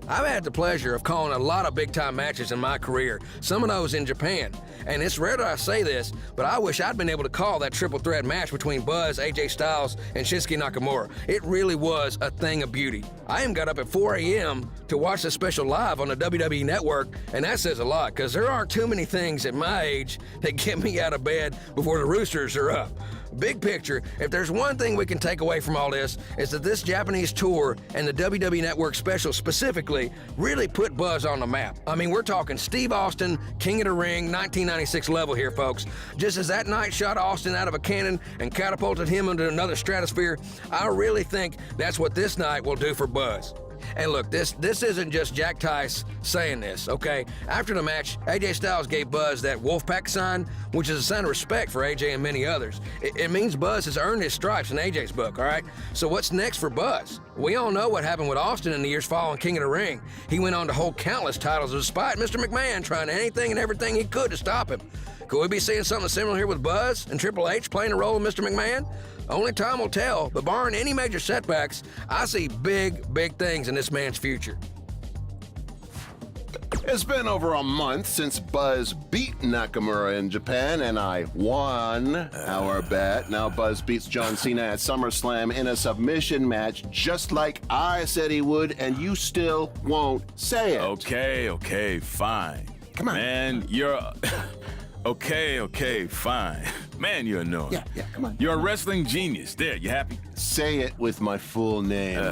I've had the pleasure of calling a lot of big-time matches in my career, some of those in Japan. And it's rare that I say this, but I wish I'd been able to call that triple threat match between Buzz, AJ Styles, and Shinsuke Nakamura. It really was a thing of beauty. I even got up at 4 a.m. to watch the special live on the WWE Network, and that says a lot, because there aren't too many things at my age that get me out of bed before the roosters are up. Big picture, if there's one thing we can take away from all this, is that this Japanese tour and the WWE Network special specifically really put Buzz on the map. I mean, we're talking Steve Austin, King of the Ring, 1996 level here, folks. Just as that night shot Austin out of a cannon and catapulted him into another stratosphere, I really think that's what this night will do for Buzz. And look, this isn't just Jack Tice saying this, okay? After the match, AJ Styles gave Buzz that Wolfpack sign, which is a sign of respect for AJ and many others. It means Buzz has earned his stripes in AJ's book, all right? So what's next for Buzz? We all know what happened with Austin in the years following King of the Ring. He went on to hold countless titles despite Mr. McMahon trying anything and everything he could to stop him. Could we be seeing something similar here with Buzz and Triple H playing the role of Mr. McMahon? Only time will tell, but barring any major setbacks, I see big, big things in this man's future. It's been over a month since Buzz beat Nakamura in Japan, and I won our bet. Now Buzz beats John Cena at SummerSlam in a submission match, just like I said he would, and you still won't say it. Okay, fine. Come on. Man, you're... Okay, fine. Man, you're annoying. Yeah, come on. You're a wrestling genius. There, you happy? Say it with my full name.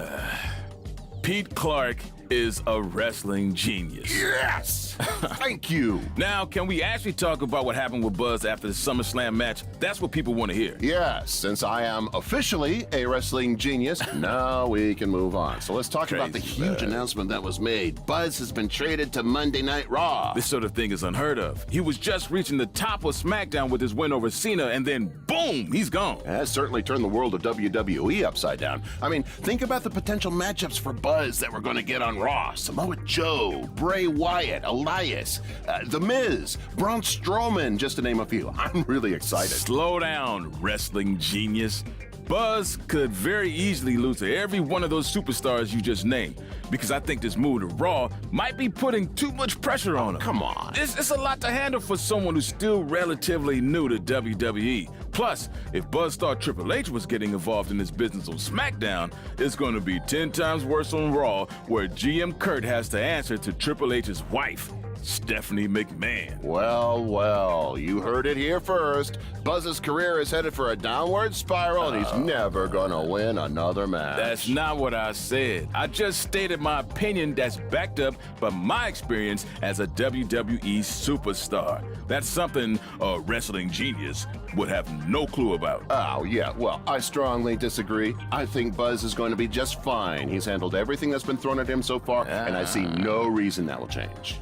Pete Clark is a wrestling genius. Yes! Thank you. Now, can we actually talk about what happened with Buzz after the SummerSlam match? That's what people want to hear. Yes, since I am officially a wrestling genius, now we can move on. So let's talk about the huge announcement that was made. Buzz has been traded to Monday Night Raw. This sort of thing is unheard of. He was just reaching the top of SmackDown with his win over Cena, and then boom, he's gone. It has certainly turned the world of WWE upside down. I mean, think about the potential matchups for Buzz that we're going to get on Raw. Samoa Joe, Bray Wyatt, Elias, The Miz, Braun Strowman, just to name a few. I'm really excited. Slow down, wrestling genius. Buzz could very easily lose to every one of those superstars you just named, because I think this move to Raw might be putting too much pressure on him. Come on. It's a lot to handle for someone who's still relatively new to WWE. Plus, if Buzz thought Triple H was getting involved in this business on SmackDown, it's going to be 10 times worse on Raw, where GM Kurt has to answer to Triple H's wife, Stephanie McMahon. Well, you heard it here first. Buzz's career is headed for a downward spiral, and he's never gonna win another match. That's not what I said. I just stated my opinion that's backed up by my experience as a WWE superstar. That's something a wrestling genius would have no clue about. Oh, yeah, well, I strongly disagree. I think Buzz is going to be just fine. He's handled everything that's been thrown at him so far, and I see no reason that will change.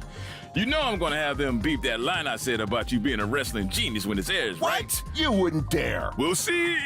You know I'm gonna have them beep that line I said about you being a wrestling genius when it airs, right? What? You wouldn't dare. We'll see.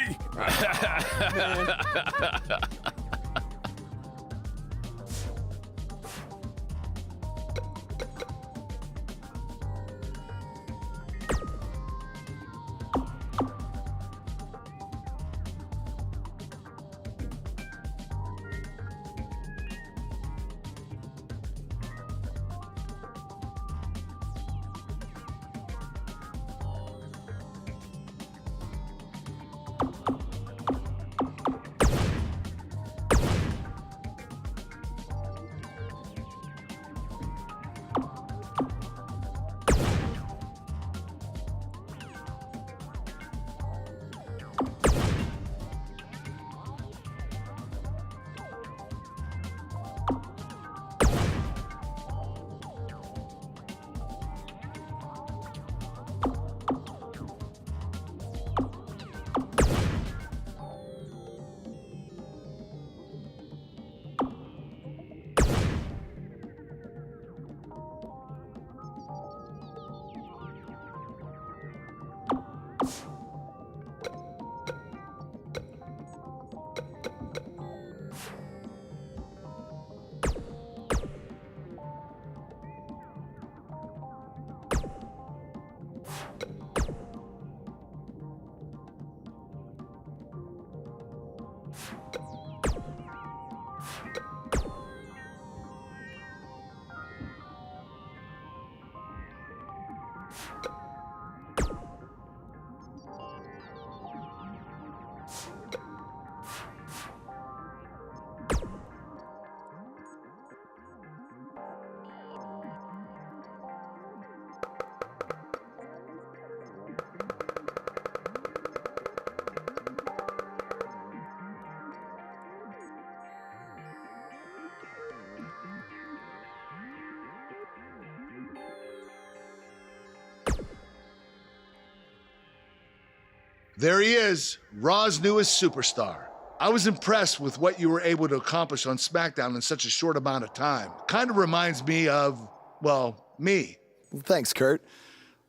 There he is, Raw's newest superstar. I was impressed with what you were able to accomplish on SmackDown in such a short amount of time. Kind of reminds me of, well, me. Thanks, Kurt.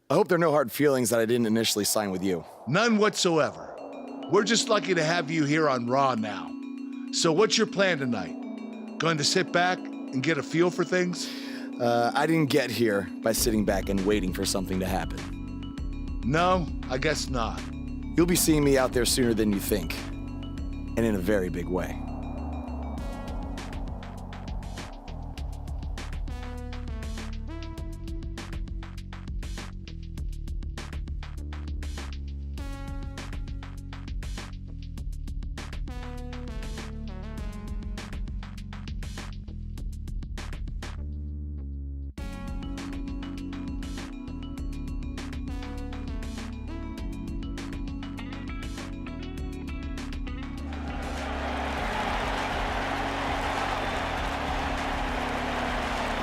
I hope there are no hard feelings that I didn't initially sign with you. None whatsoever. We're just lucky to have you here on Raw now. So what's your plan tonight? Going to sit back and get a feel for things? I didn't get here by sitting back and waiting for something to happen. No, I guess not. You'll be seeing me out there sooner than you think, and in a very big way.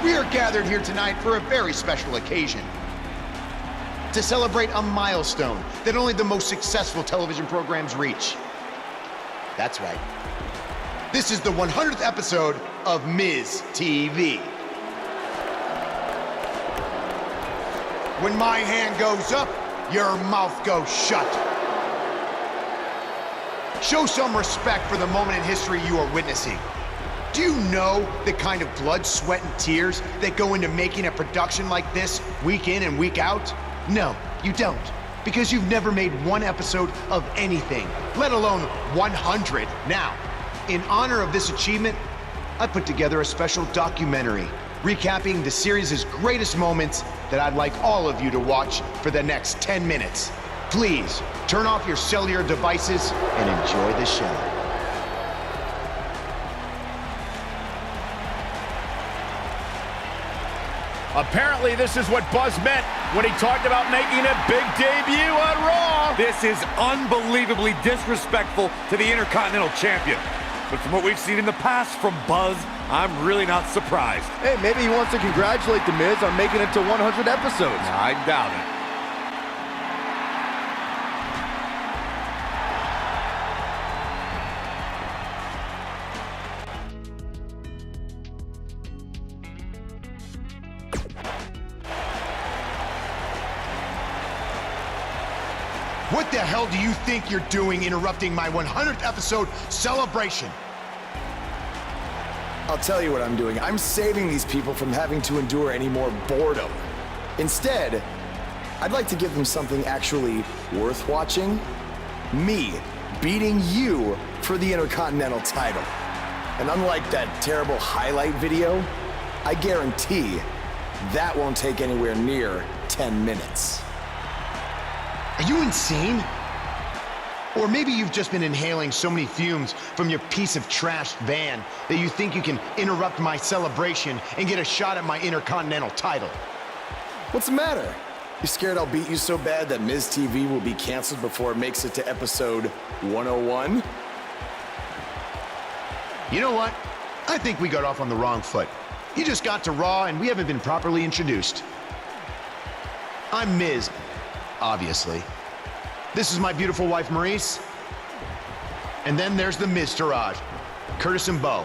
We are gathered here tonight for a very special occasion. To celebrate a milestone that only the most successful television programs reach. That's right. This is the 100th episode of Miz TV. When my hand goes up, your mouth goes shut. Show some respect for the moment in history you are witnessing. Do you know the kind of blood, sweat, and tears that go into making a production like this week in and week out? No, you don't. Because you've never made one episode of anything, let alone 100. Now, in honor of this achievement, I put together a special documentary recapping the series' greatest moments that I'd like all of you to watch for the next 10 minutes. Please, turn off your cellular devices and enjoy the show. Apparently, this is what Buzz meant when he talked about making a big debut on Raw. This is unbelievably disrespectful to the Intercontinental Champion. But from what we've seen in the past from Buzz, I'm really not surprised. Hey, maybe he wants to congratulate The Miz on making it to 100 episodes. I doubt it. What the hell do you think you're doing interrupting my 100th episode celebration? I'll tell you what I'm doing. I'm saving these people from having to endure any more boredom. Instead, I'd like to give them something actually worth watching. Me beating you for the Intercontinental title. And unlike that terrible highlight video, I guarantee that won't take anywhere near 10 minutes. Are you insane? Or maybe you've just been inhaling so many fumes from your piece of trash van that you think you can interrupt my celebration and get a shot at my Intercontinental title. What's the matter? You scared I'll beat you so bad that Miz TV will be canceled before it makes it to episode 101? You know what? I think we got off on the wrong foot. You just got to Raw and we haven't been properly introduced. I'm Miz, obviously. This is my beautiful wife, Maurice. And then there's the Miztourage, Curtis and Bo.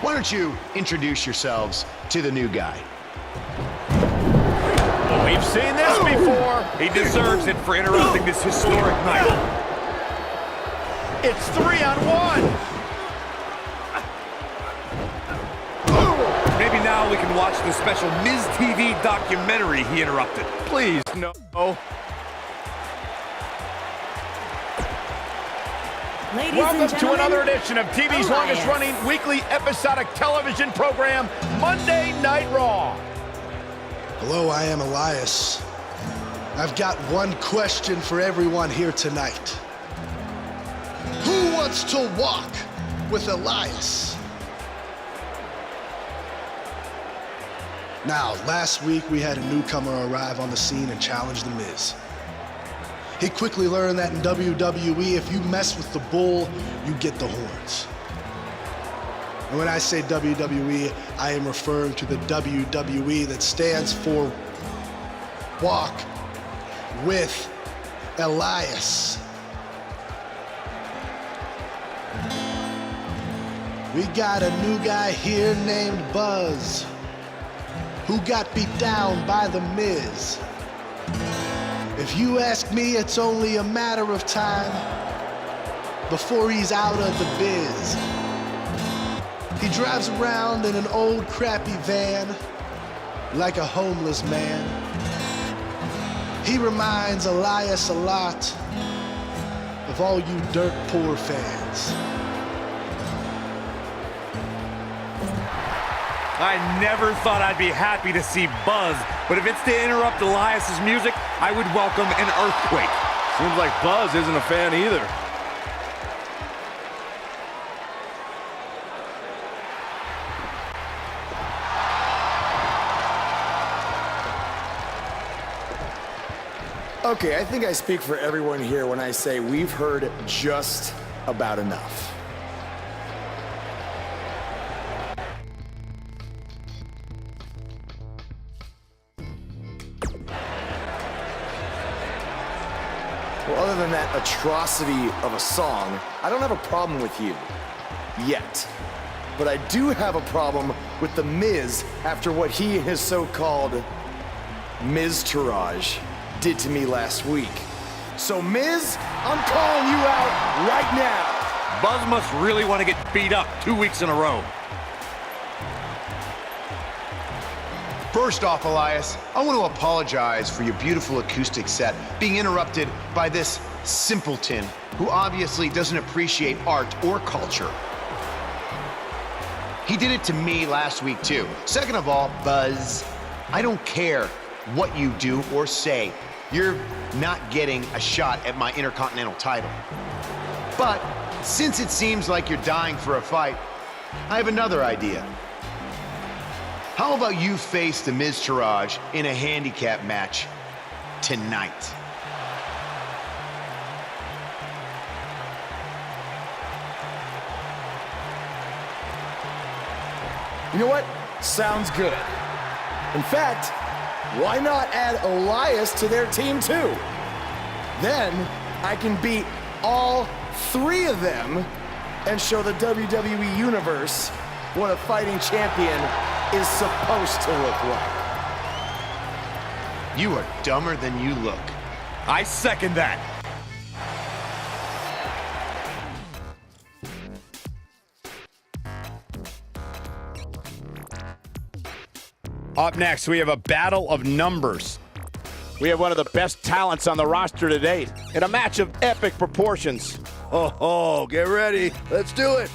Why don't you introduce yourselves to the new guy? We've seen this before. He deserves it for interrupting this historic night. It's 3-on-1. Maybe now we can watch the special Miz TV documentary he interrupted. Please, no. Welcome to another edition of TV's longest-running weekly episodic television program, Monday Night Raw. Hello, I am Elias. I've got one question for everyone here tonight. Who wants to walk with Elias? Now, last week we had a newcomer arrive on the scene and challenge The Miz. He quickly learned that in WWE, if you mess with the bull, you get the horns. And when I say WWE, I am referring to the WWE that stands for Walk with Elias. We got a new guy here named Buzz, who got beat down by The Miz. If you ask me, it's only a matter of time before he's out of the biz. He drives around in an old crappy van like a homeless man. He reminds Elias a lot of all you dirt poor fans. I never thought I'd be happy to see Buzz, but if it's to interrupt Elias's music, I would welcome an earthquake. Seems like Buzz isn't a fan either. Okay, I think I speak for everyone here when I say we've heard just about enough. Well, other than that atrocity of a song, I don't have a problem with you. Yet. But I do have a problem with The Miz after what he and his so-called Miz-tourage did to me last week. So, Miz, I'm calling you out right now. Buzz must really want to get beat up 2 weeks in a row. First off, Elias, I want to apologize for your beautiful acoustic set being interrupted by this simpleton who obviously doesn't appreciate art or culture. He did it to me last week, too. Second of all, Buzz, I don't care what you do or say. You're not getting a shot at my Intercontinental title. But since it seems like you're dying for a fight, I have another idea. How about you face the Miz-tourage in a handicap match tonight? You know what? Sounds good. In fact, why not add Elias to their team too? Then I can beat all three of them and show the WWE Universe what a fighting champion is supposed to look like. You are dumber than you look. I second that. Up next, we have a battle of numbers. We have one of the best talents on the roster to date in a match of epic proportions. Oh, get ready. Let's do it.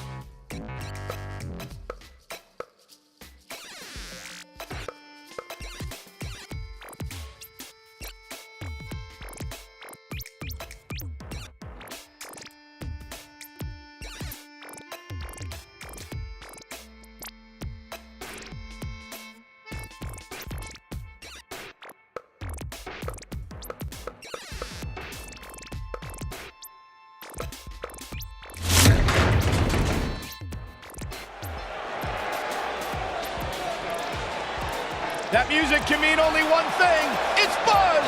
That music can mean only one thing. It's Buzz!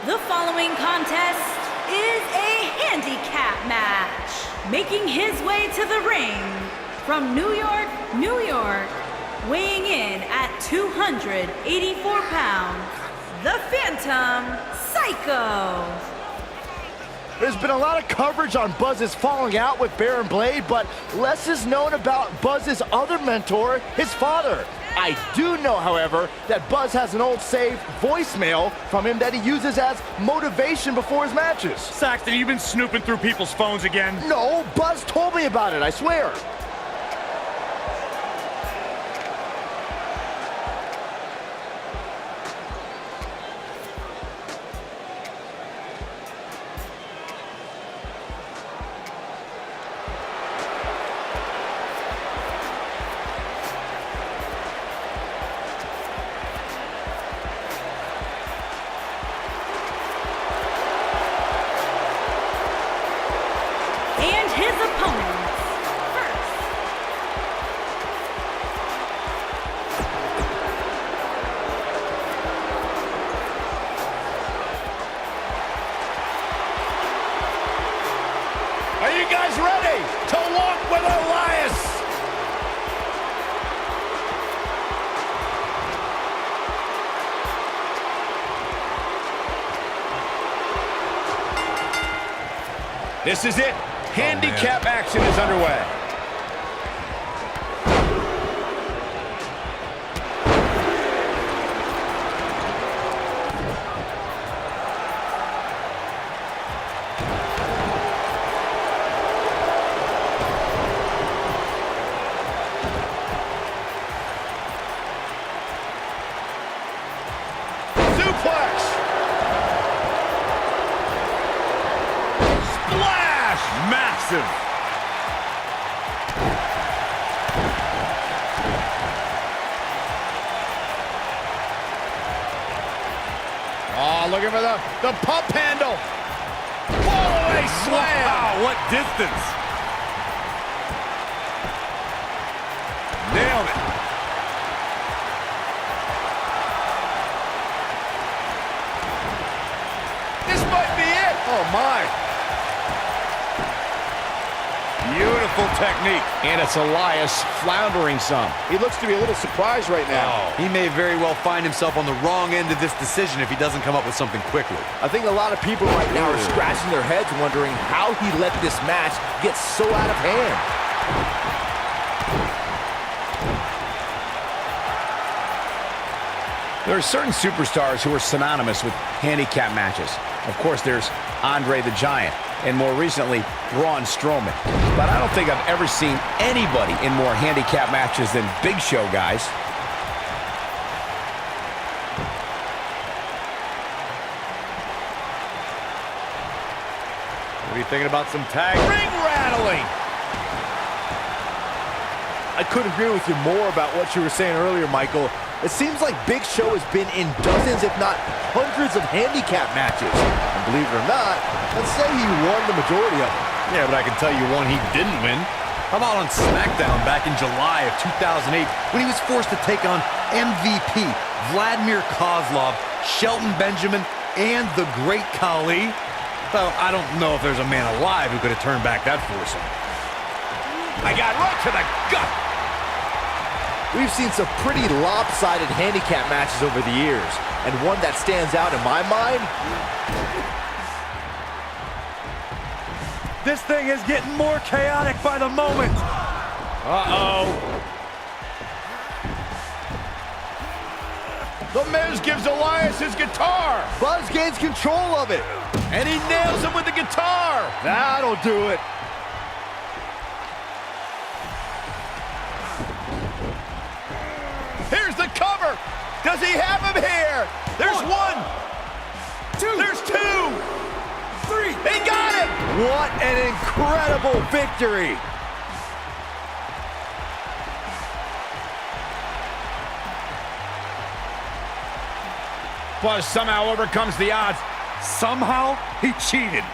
The following contest is a handicap match. Making his way to the ring from New York, New York, weighing in at 284 pounds, the Phantom Psycho. There's been a lot of coverage on Buzz's falling out with Baron Blade, but less is known about Buzz's other mentor, his father. I do know, however, that Buzz has an old saved voicemail from him that he uses as motivation before his matches. Saxton, you've been snooping through people's phones again? No, Buzz told me about it, I swear. And his opponents. First, This is it. Handicap action is underway. Massive. Oh, looking for the pump handle. Fallaway slam. Wow, what distance. Nailed it. This might be it. Oh, my. Beautiful technique. And it's Elias floundering some. He looks to be a little surprised right now. He may very well find himself on the wrong end of this decision if he doesn't come up with something quickly. I think a lot of people right now are scratching their heads wondering how he let this match get so out of hand. There are certain superstars who are synonymous with handicap matches. Of course, there's Andre the Giant, and more recently, Braun Strowman. But I don't think I've ever seen anybody in more handicap matches than Big Show, guys. What are you thinking about some tag? Ring rattling! I couldn't agree with you more about what you were saying earlier, Michael. It seems like Big Show has been in dozens, if not hundreds of handicap matches. And believe it or not, let's say he won the majority of them. Yeah, but I can tell you one he didn't win. How about on SmackDown back in July of 2008 when he was forced to take on MVP, Vladimir Kozlov, Shelton Benjamin, and the Great Khali? Well, I don't know if there's a man alive who could have turned back that foursome. I got right to the gut. We've seen some pretty lopsided handicap matches over the years, and one that stands out in my mind. This thing is getting more chaotic by the moment. Uh-oh. The Miz gives Elias his guitar. Buzz gains control of it, and he nails him with the guitar. That'll do it. Here's the cover. Does he have him here? There's one. Two. There's two. Three. He got it. What an incredible victory. Buzz somehow overcomes the odds. Somehow he cheated.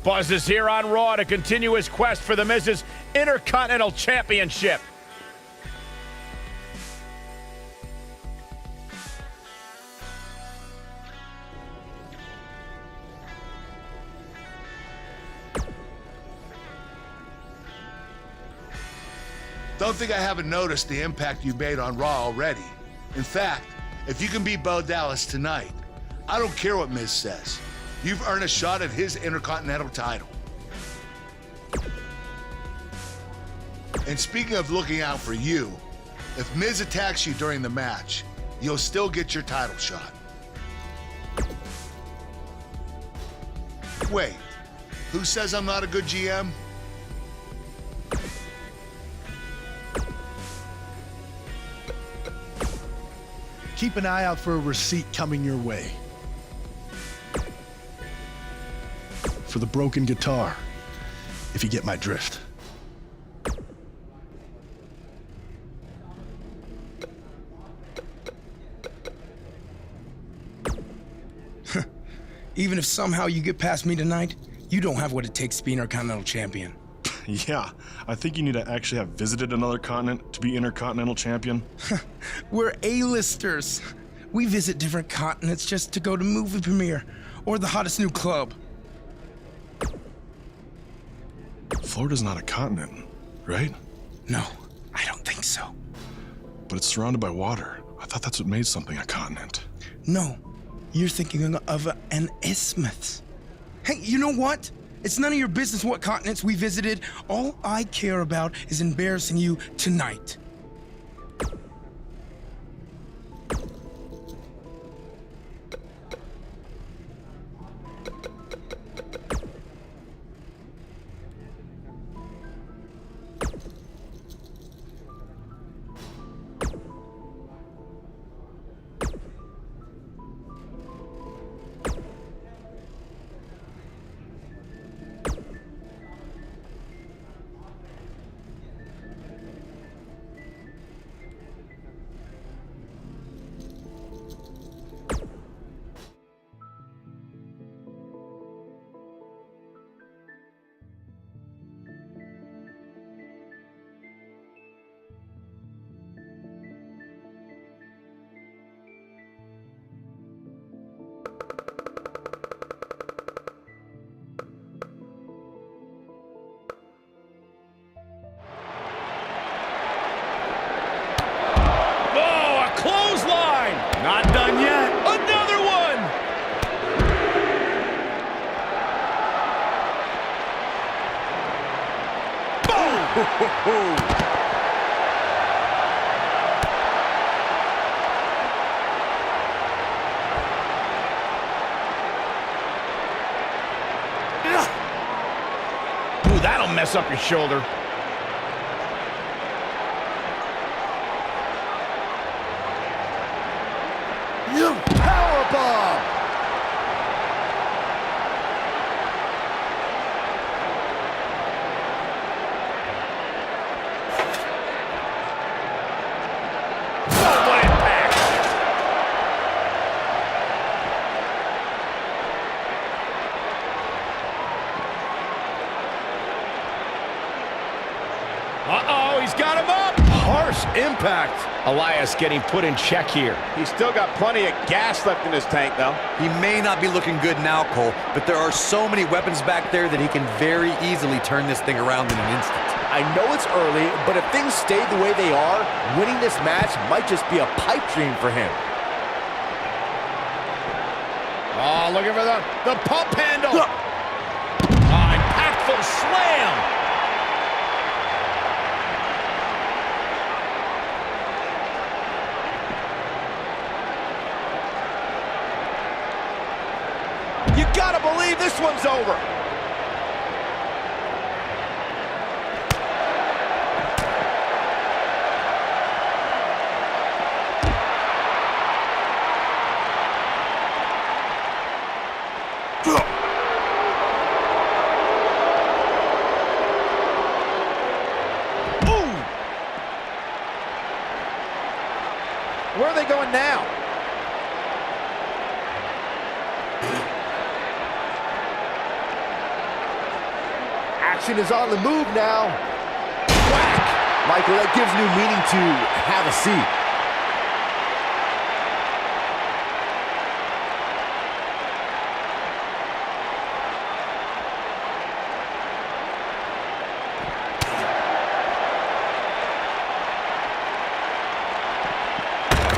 Buzz is here on Raw to continue his quest for the Miz's Intercontinental Championship. Don't think I haven't noticed the impact you've made on Raw already. In fact, if you can beat Bo Dallas tonight, I don't care what Miz says. You've earned a shot at his Intercontinental title. And speaking of looking out for you, if Miz attacks you during the match, you'll still get your title shot. Wait, who says I'm not a good GM? Keep an eye out for a receipt coming your way. For the broken guitar, if you get my drift. Even if somehow you get past me tonight, you don't have what it takes to be Intercontinental Champion. Yeah, I think you need to actually have visited another continent to be Intercontinental Champion. We're A-listers. We visit different continents just to go to movie premiere or the hottest new club. Florida's not a continent, right? No, I don't think so. But it's surrounded by water. I thought that's what made something a continent. No, you're thinking of an isthmus. Hey, you know what? It's none of your business what continents we visited. All I care about is embarrassing you tonight. Not done yet. Another one! Boom! Ooh, that'll mess up your shoulder. Powerbomb! Oh, what impact! Uh-oh, he's got him up! Harsh impact. Elias getting put in check here. He's still got plenty of gas left in his tank, though. He may not be looking good now, Cole, but there are so many weapons back there that he can very easily turn this thing around in an instant. I know it's early, but if things stay the way they are, winning this match might just be a pipe dream for him. Oh, looking for the pump handle. Impactful slam. You gotta believe this one's over. Where are they going now? Action is on the move now. Whack! Michael, that gives new meaning to have a seat.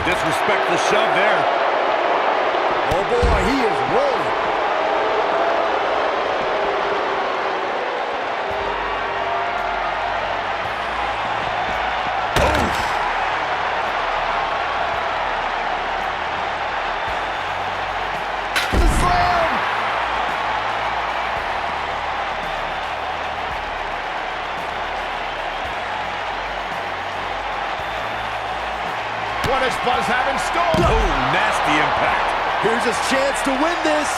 Disrespectful shove there. Oh boy, he is rolling. What does Buzz have in store? Oh, nasty impact. Here's his chance to win this.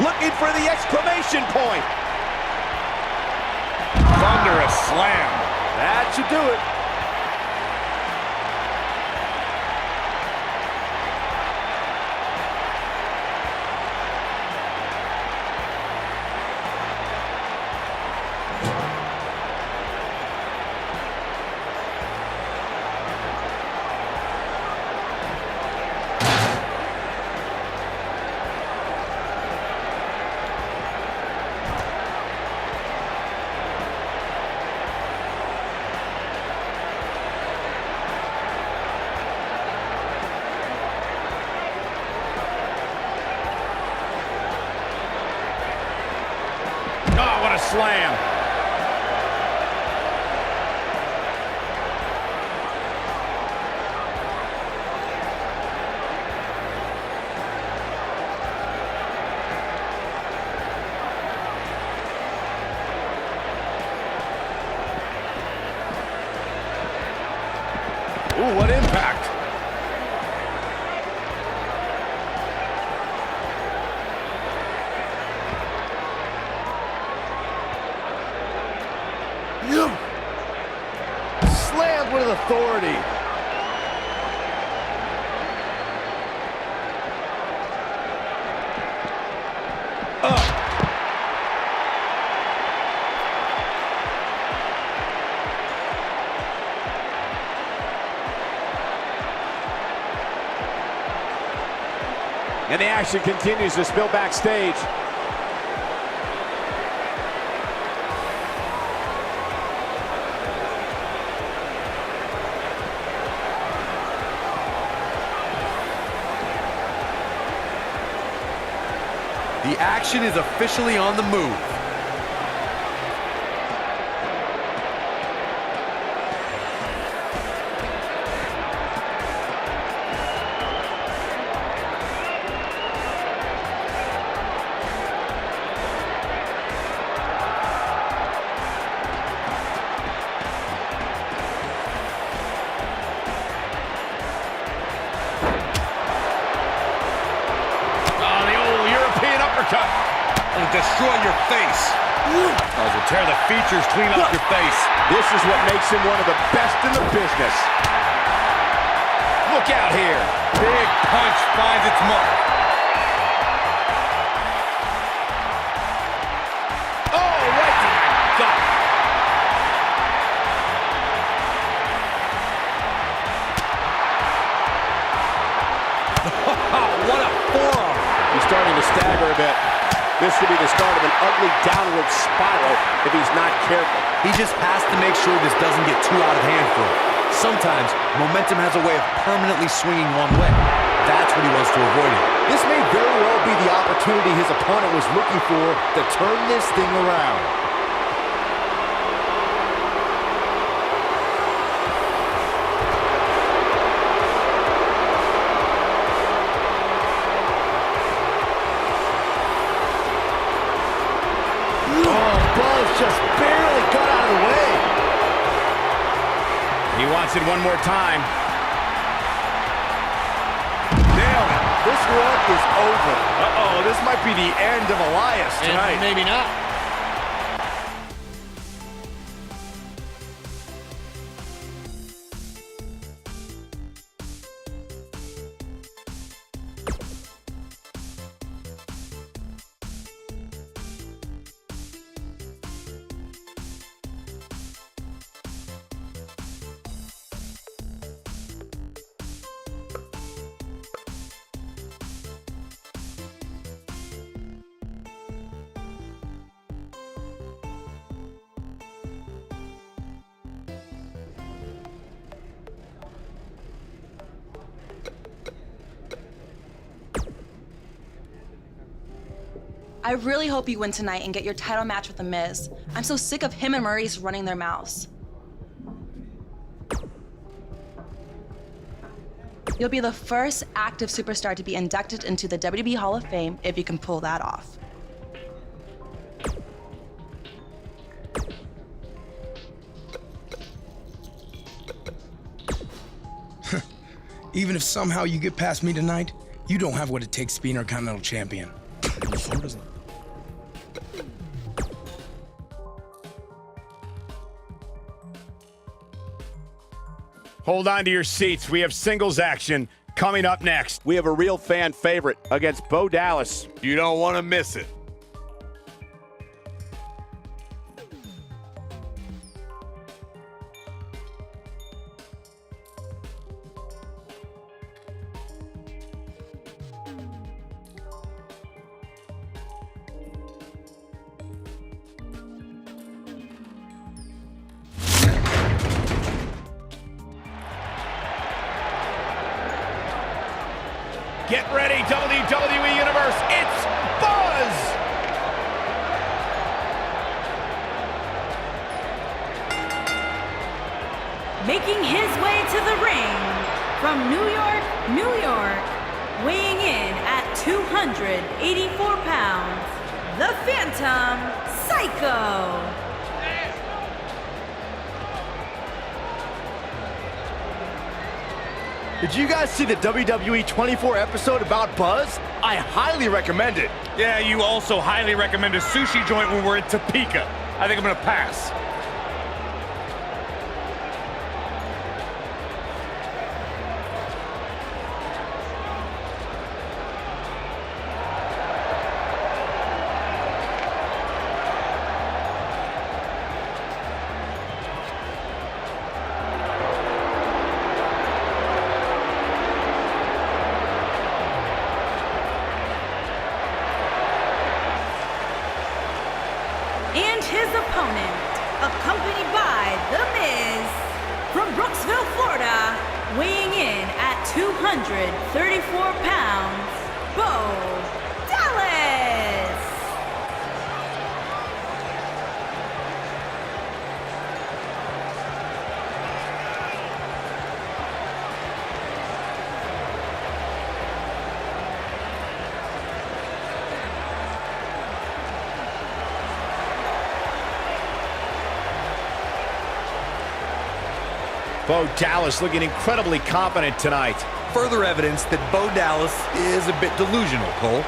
Looking for the exclamation point. Thunderous slam. That should do it. What a slam. Ooh, what impact. Slammed with authority. And the action continues to spill backstage. The action is officially on the move. It'll destroy your face. It'll tear the features clean off your face. This is what makes him one of the best in the business. Look out here. Big punch finds its mark. Oh, right to the gut. What a forearm. He's starting to stagger a bit. This could be the start of an ugly downward spiral if he's not careful. He just has to make sure this doesn't get too out of hand for him. Sometimes, momentum has a way of permanently swinging one way. That's what he wants to avoid. This may very well be the opportunity his opponent was looking for to turn this thing around. Just barely got out of the way. He wants it one more time. Nailed it. This one is over. Uh-oh, this might be the end of Elias tonight. And maybe not. I really hope you win tonight and get your title match with The Miz. I'm so sick of him and Maurice running their mouths. You'll be the first active superstar to be inducted into the WWE Hall of Fame if you can pull that off. Even if somehow you get past me tonight, you don't have what it takes to be Intercontinental Champion. Hold on to your seats. We have singles action coming up next. We have a real fan favorite against Bo Dallas. You don't want to miss it. Get ready, WWE Universe. It's Buzz! Making his way to the ring from New York, New York, weighing in at 284 pounds, the Phantom Psycho. Did you guys see the WWE 24 episode about Buzz? I highly recommend it. Yeah, you also highly recommend a sushi joint when we're in Topeka. I think I'm gonna pass. And his opponent, accompanied by The Miz, from Brooksville, Florida, weighing in at 234 pounds, Bo Dallas. Bo Dallas looking incredibly confident tonight. Further evidence that Bo Dallas is a bit delusional, Cole.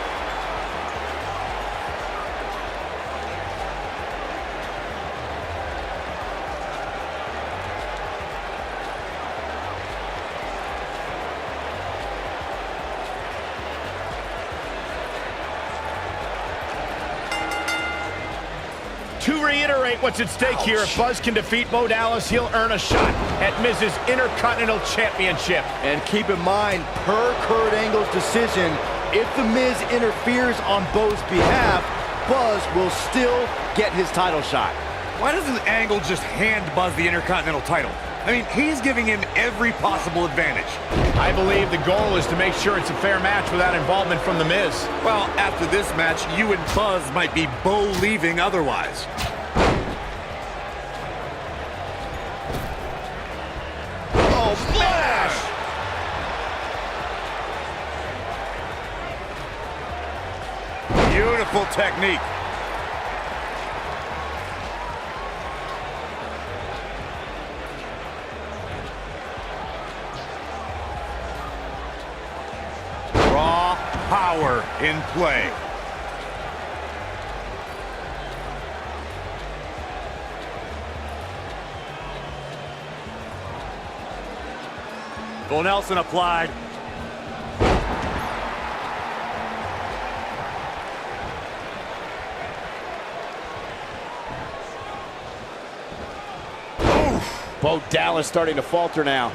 To reiterate what's at stake here, if Buzz can defeat Bo Dallas, he'll earn a shot at Miz's Intercontinental Championship. And keep in mind, per Kurt Angle's decision, if The Miz interferes on Bo's behalf, Buzz will still get his title shot. Why doesn't Angle just hand Buzz the Intercontinental title? I mean, he's giving him every possible advantage. I believe the goal is to make sure it's a fair match without involvement from The Miz. Well, after this match, you and Buzz might be Bo leaving otherwise. Oh, splash! Beautiful technique. Raw power in play. Full Nelson applied. Bo Dallas starting to falter now.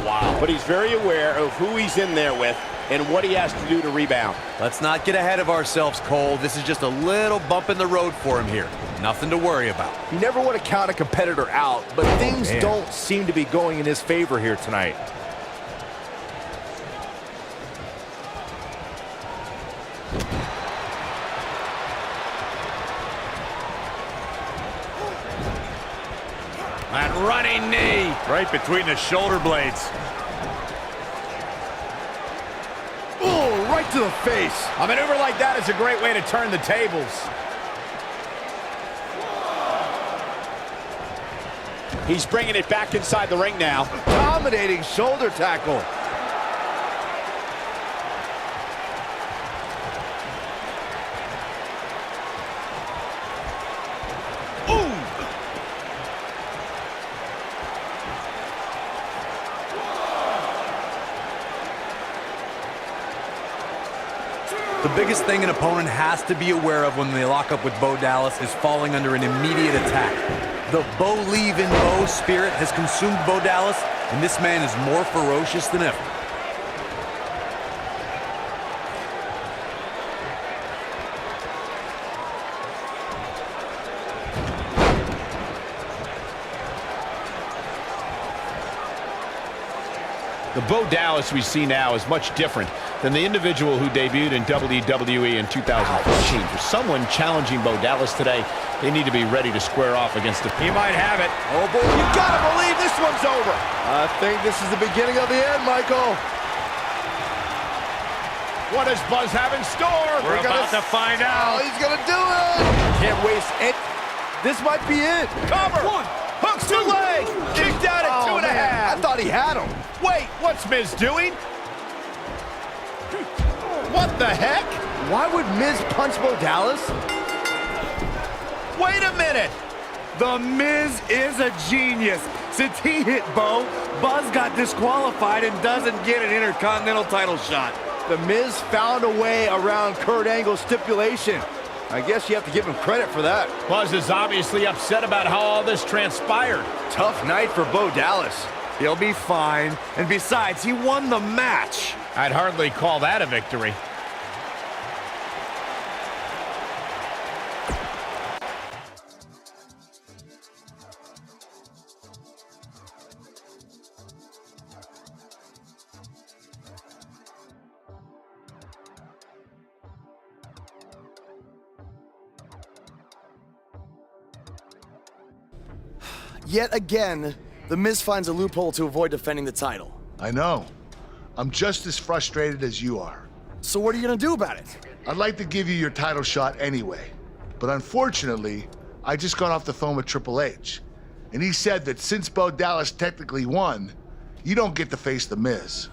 Wow. But he's very aware of who he's in there with and what he has to do to rebound. Let's not get ahead of ourselves, Cole. This is just a little bump in the road for him here. Nothing to worry about. You never want to count a competitor out, but things don't seem to be going in his favor here tonight. That running knee right between the shoulder blades. Oh, right to the face. A maneuver like that is a great way to turn the tables. He's bringing it back inside the ring now. Dominating shoulder tackle. The biggest thing an opponent has to be aware of when they lock up with Bo Dallas is falling under an immediate attack. The Bo leave in Bo spirit has consumed Bo Dallas, and this man is more ferocious than ever. The Bo Dallas we see now is much different than the individual who debuted in WWE in 2014. For someone challenging Bo Dallas today, they need to be ready to square off against the... He might have it. Oh, boy. You gotta believe this one's over. I think this is the beginning of the end, Michael. What does Buzz have in store? We're about to find out. Oh, he's gonna do it. Can't waste it. This might be it. Cover. One. Hooks to leg. Kicked out at 2.5. I thought he had him. Wait, what's Miz doing? What the heck? Why would Miz punch Bo Dallas? Wait a minute. The Miz is a genius. Since he hit Bo, Buzz got disqualified and doesn't get an Intercontinental title shot. The Miz found a way around Kurt Angle's stipulation. I guess you have to give him credit for that. Buzz is obviously upset about how all this transpired. Tough night for Bo Dallas. He'll be fine. And besides, he won the match. I'd hardly call that a victory. Yet again, The Miz finds a loophole to avoid defending the title. I know. I'm just as frustrated as you are. So what are you gonna do about it? I'd like to give you your title shot anyway. But unfortunately, I just got off the phone with Triple H. And he said that since Bo Dallas technically won, you don't get to face The Miz.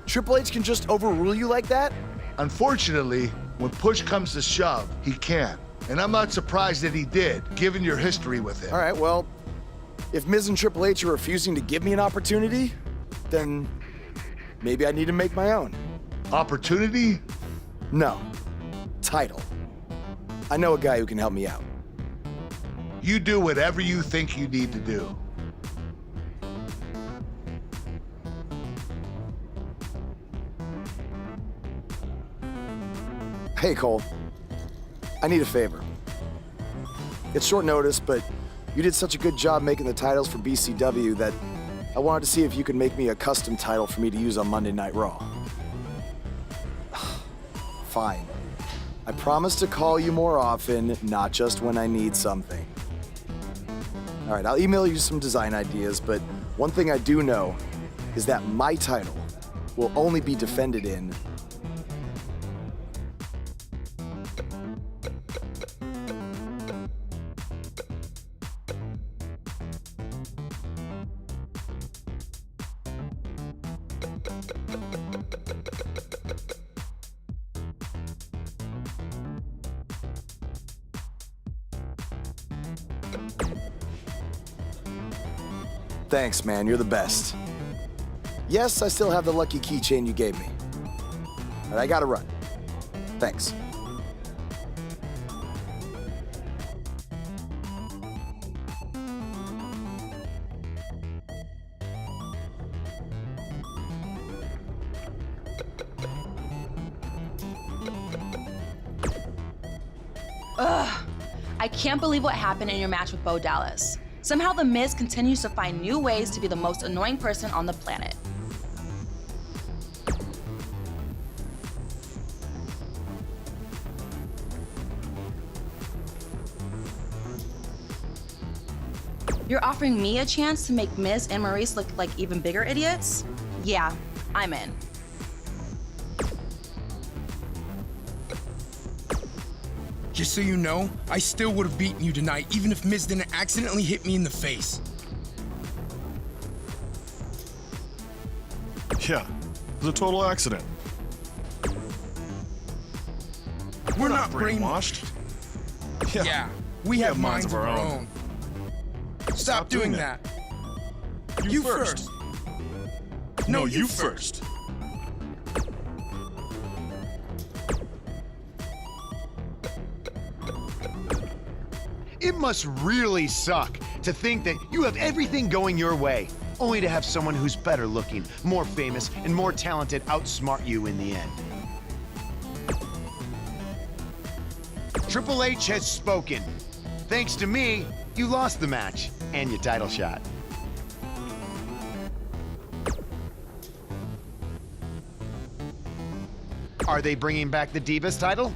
Triple H can just overrule you like that? Unfortunately, when push comes to shove, he can. And I'm not surprised that he did, given your history with him. All right, well, if Miz and Triple H are refusing to give me an opportunity, then maybe I need to make my own. Opportunity? No. Title. I know a guy who can help me out. You do whatever you think you need to do. Hey, Cole. I need a favor. It's short notice, but you did such a good job making the titles for BCW that I wanted to see if you could make me a custom title for me to use on Monday Night Raw. Fine. I promise to call you more often, not just when I need something. All right, I'll email you some design ideas, but one thing I do know is that my title will only be defended in Thanks, man. You're the best. Yes, I still have the lucky keychain you gave me. But I gotta run. Thanks. Ugh. I can't believe what happened in your match with Bo Dallas. Somehow The Miz continues to find new ways to be the most annoying person on the planet. You're offering me a chance to make Miz and Maurice look like even bigger idiots? Yeah, I'm in. Just so you know, I still would have beaten you tonight, even if Miz didn't accidentally hit me in the face. Yeah, it was a total accident. We're not brainwashed. Yeah, we have minds of our own. Stop doing that. You first. No, you first. It must really suck to think that you have everything going your way, only to have someone who's better looking, more famous, and more talented outsmart you in the end. Triple H has spoken. Thanks to me, you lost the match and your title shot. Are they bringing back the Divas title?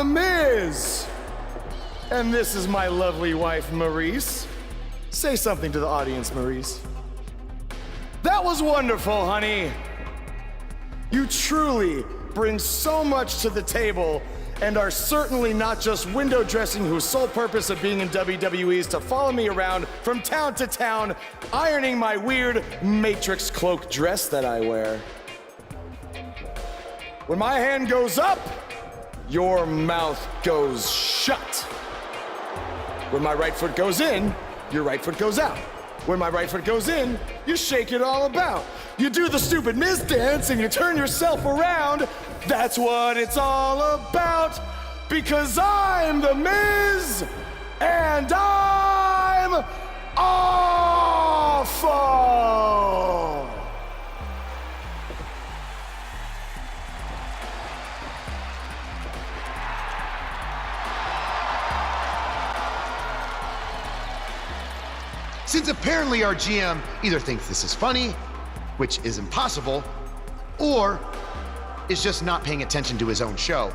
The Miz! And this is my lovely wife, Maurice. Say something to the audience, Maurice. That was wonderful, honey. You truly bring so much to the table and are certainly not just window dressing whose sole purpose of being in WWE is to follow me around from town to town, ironing my weird Matrix cloak dress that I wear. When my hand goes up, your mouth goes shut. When my right foot goes in, your right foot goes out. When my right foot goes in, you shake it all about. You do the stupid Miz dance and you turn yourself around. That's what it's all about. Because I'm the Miz and I'm awful. Since apparently our GM either thinks this is funny, which is impossible, or is just not paying attention to his own show,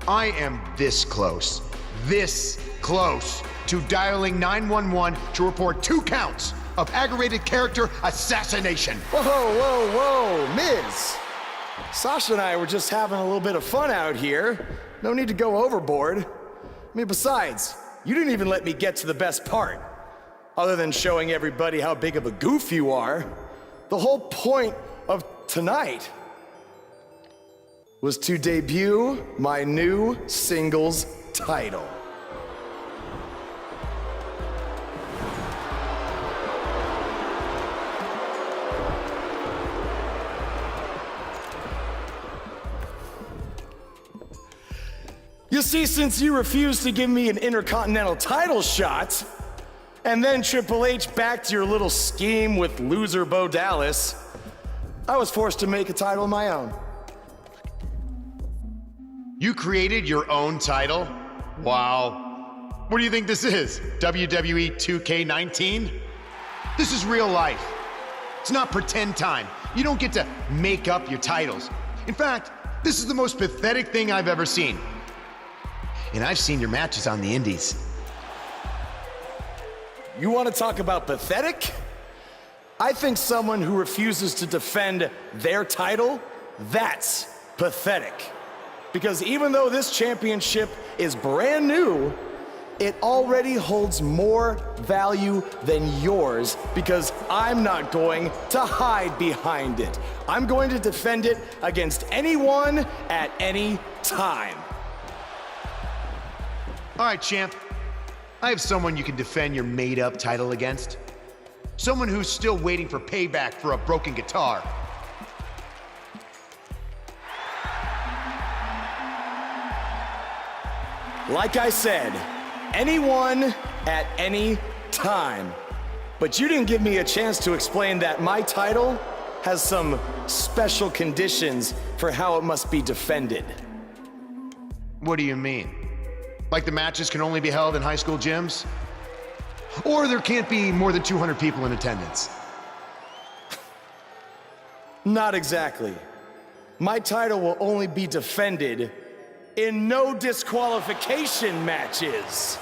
I am this close to dialing 911 to report 2 counts of aggravated character assassination. Whoa, Miz. Sasha and I were just having a little bit of fun out here. No need to go overboard. I mean, besides, you didn't even let me get to the best part. Other than showing everybody how big of a goof you are, the whole point of tonight was to debut my new singles title. You see, since you refused to give me an Intercontinental title shot, and then Triple H backed your little scheme with loser Bo Dallas, I was forced to make a title of my own. You created your own title? Wow. What do you think this is? WWE 2K19? This is real life. It's not pretend time. You don't get to make up your titles. In fact, this is the most pathetic thing I've ever seen. And I've seen your matches on the indies. You want to talk about pathetic? I think someone who refuses to defend their title, that's pathetic. Because even though this championship is brand new, it already holds more value than yours because I'm not going to hide behind it. I'm going to defend it against anyone at any time. All right, champ. I have someone you can defend your made-up title against. Someone who's still waiting for payback for a broken guitar. Like I said, anyone at any time. But you didn't give me a chance to explain that my title has some special conditions for how it must be defended. What do you mean? Like the matches can only be held in high school gyms? Or there can't be more than 200 people in attendance? Not exactly. My title will only be defended in no disqualification matches.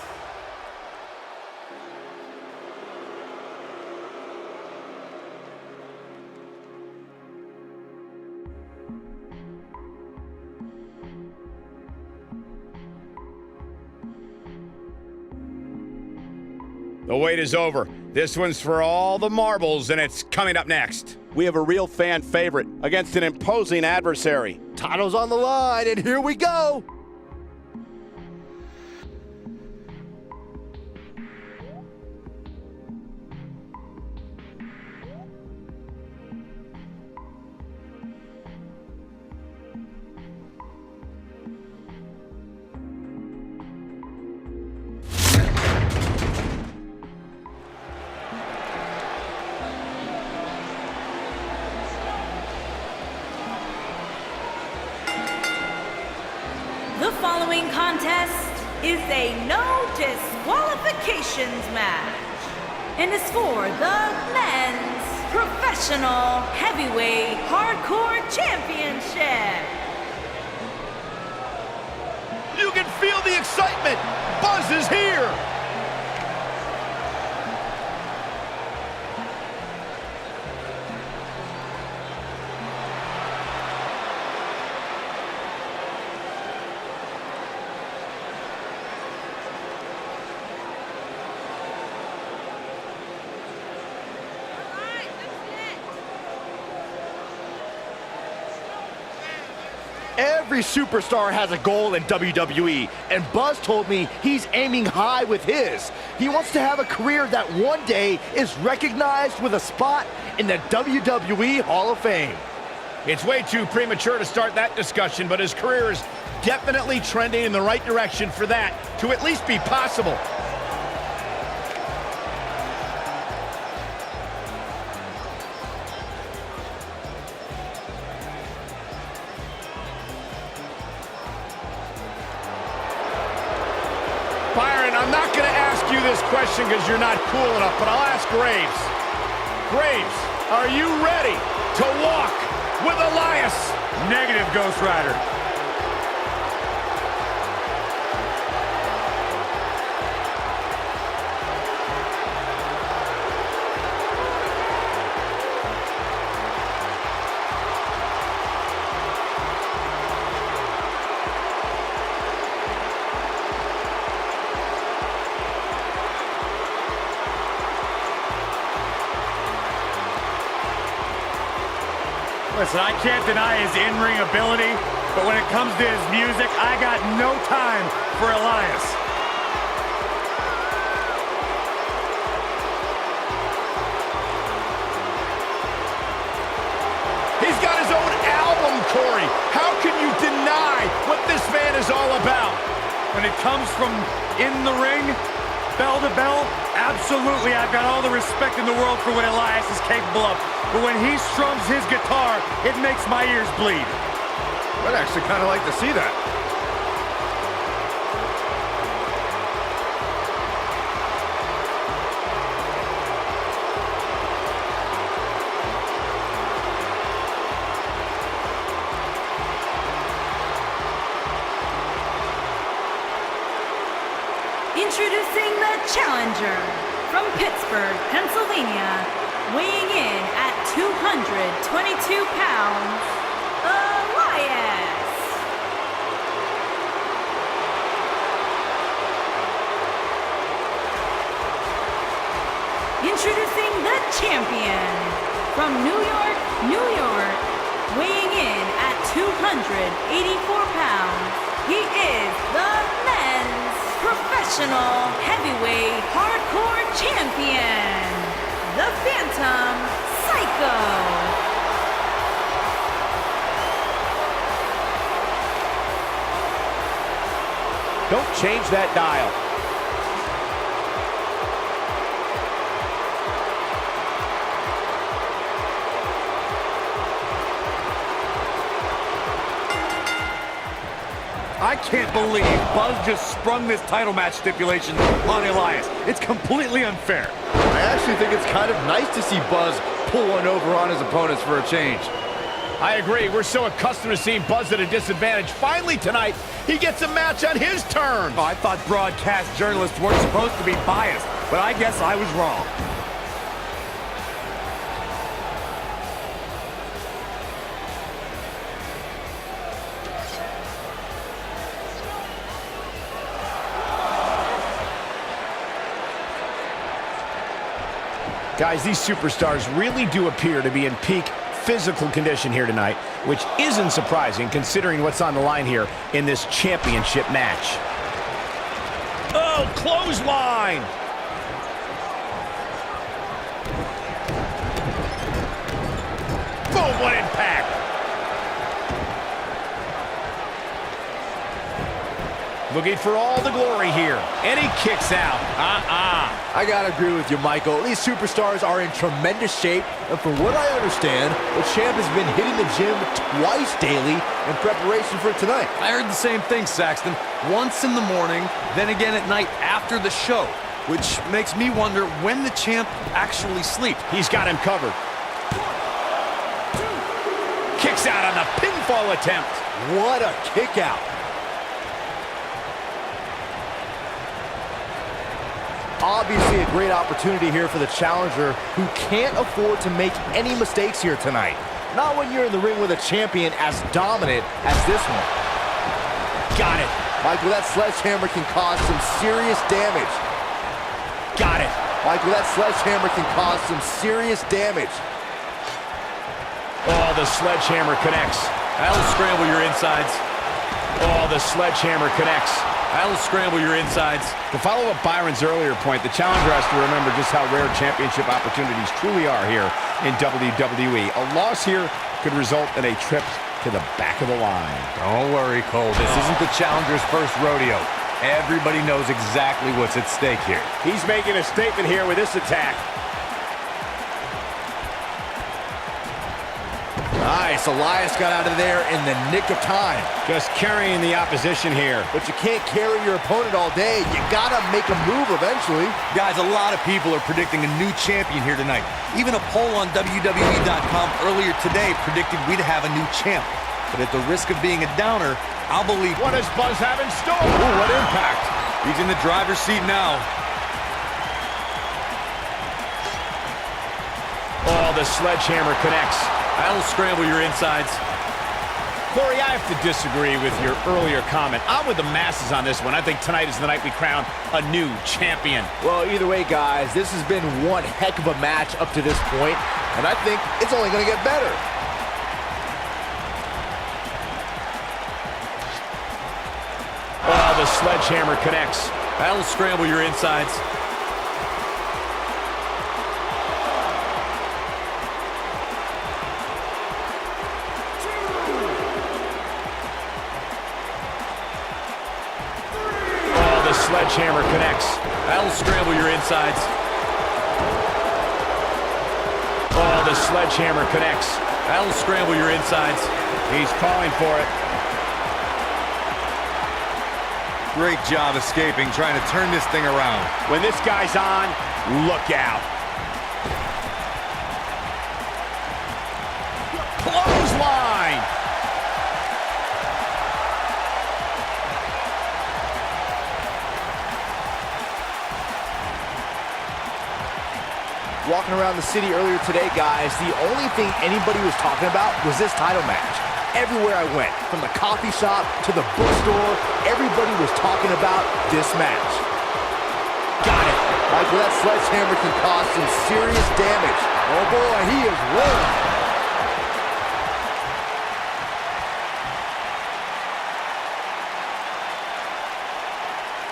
The wait is over. This one's for all the marbles, and it's coming up next. We have a real fan favorite against an imposing adversary. Title's on the line, and here we go. The following contest is a no disqualifications match and is for the men's professional heavyweight hardcore championship. You can feel the excitement. Buzz is here. Every superstar has a goal in WWE, and Buzz told me he's aiming high with his. He wants to have a career that one day is recognized with a spot in the WWE Hall of Fame. It's way too premature to start that discussion, but his career is definitely trending in the right direction for that to at least be possible. Byron, I'm not going to ask you this question because you're not cool enough, but I'll ask Graves. Graves, are you ready to walk with Elias? Negative, Ghost Rider. Listen, I can't deny his in-ring ability, but when it comes to his music, I got no time for Elias. He's got his own album, Corey. How can you deny what this man is all about? When it comes from in the ring, bell to bell, absolutely, I've got all the respect in the world for what Elias is capable of. But when he strums his guitar, it makes my ears bleed. I'd actually kind of like to see that. Introducing the challenger from Pittsburgh, Pennsylvania, weighing in at 222 pounds, Elias. Introducing the champion from New York, New York, weighing in at 284 pounds, he is the men's professional heavyweight hardcore champion, the Phantom Psycho. Don't change that dial. I can't believe Buzz just sprung this title match stipulation on Elias. It's completely unfair. I actually think it's kind of nice to see Buzz pull one over on his opponents for a change. I agree. We're so accustomed to seeing Buzz at a disadvantage. Finally tonight, he gets a match on his terms. Oh, I thought broadcast journalists weren't supposed to be biased, but I guess I was wrong. Guys, these superstars really do appear to be in peak physical condition here tonight, which isn't surprising considering what's on the line here in this championship match. Oh, clothesline! Boom, what impact! Looking for all the glory here. And he kicks out. I gotta agree with you, Michael. These superstars are in tremendous shape, and from what I understand, the champ has been hitting the gym twice daily in preparation for tonight. I heard the same thing, Saxton. Once in the morning, then again at night after the show, which makes me wonder when the champ actually sleeps. He's got him covered. Kicks out on the pinfall attempt. What a kick out. Obviously a great opportunity here for the challenger who can't afford to make any mistakes here tonight. Not when you're in the ring with a champion as dominant as this one. Got it. Michael, that sledgehammer can cause some serious damage. Got it. Michael, that sledgehammer can cause some serious damage. Oh, the sledgehammer connects. That'll scramble your insides. Oh, the sledgehammer connects. That'll scramble your insides. To follow up Byron's earlier point, the challenger has to remember just how rare championship opportunities truly are here in WWE. A loss here could result in a trip to the back of the line. Don't worry, Cole. This isn't the challenger's first rodeo. Everybody knows exactly what's at stake here. He's making a statement here with this attack. Nice, Elias got out of there in the nick of time. Just carrying the opposition here. But you can't carry your opponent all day. You gotta make a move eventually. Guys, a lot of people are predicting a new champion here tonight. Even a poll on WWE.com earlier today predicted we'd have a new champ. But at the risk of being a downer, I'll believe... What does Buzz have in store? Ooh, what impact. He's in the driver's seat now. Oh, the sledgehammer connects. That'll scramble your insides. Corey, I have to disagree with your earlier comment. I'm with the masses on this one. I think tonight is the night we crown a new champion. Well, either way, guys, this has been one heck of a match up to this point, and I think it's only going to get better. Oh, the sledgehammer connects. That'll scramble your insides. Sledgehammer connects. That'll scramble your insides. Oh, the sledgehammer connects. That'll scramble your insides. He's calling for it. Great job escaping, trying to turn this thing around. When this guy's on, look out. Clothesline. Walking around the city earlier today, guys, the only thing anybody was talking about was this title match. Everywhere I went, from the coffee shop to the bookstore, everybody was talking about this match. Got it. Michael, that sledgehammer can cause some serious damage. Oh boy, he is rolling.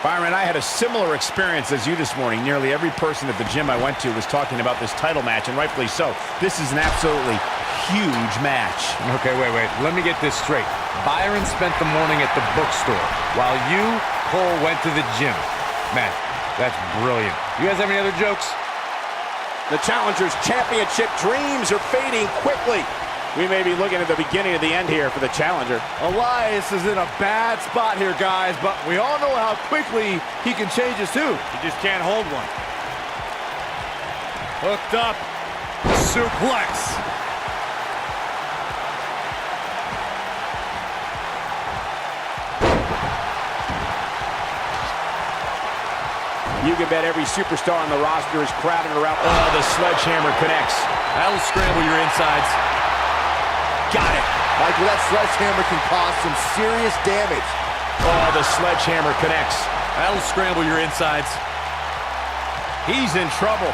Byron, I had a similar experience as you this morning. Nearly every person at the gym I went to was talking about this title match, and rightfully so. This is an absolutely huge match. Okay, wait. Let me get this straight. Byron spent the morning at the bookstore, while you, Cole, went to the gym. Man, that's brilliant. You guys have any other jokes? The challenger's championship dreams are fading quickly. We may be looking at the beginning of the end here for the challenger. Elias is in a bad spot here, guys, but we all know how quickly he can change his tune. He just can't hold one. Hooked up. Suplex. You can bet every superstar on the roster is crowded around. Oh, the sledgehammer connects. That'll scramble your insides. Got it. Michael, that sledgehammer can cause some serious damage. Oh, the sledgehammer connects. That'll scramble your insides. He's in trouble.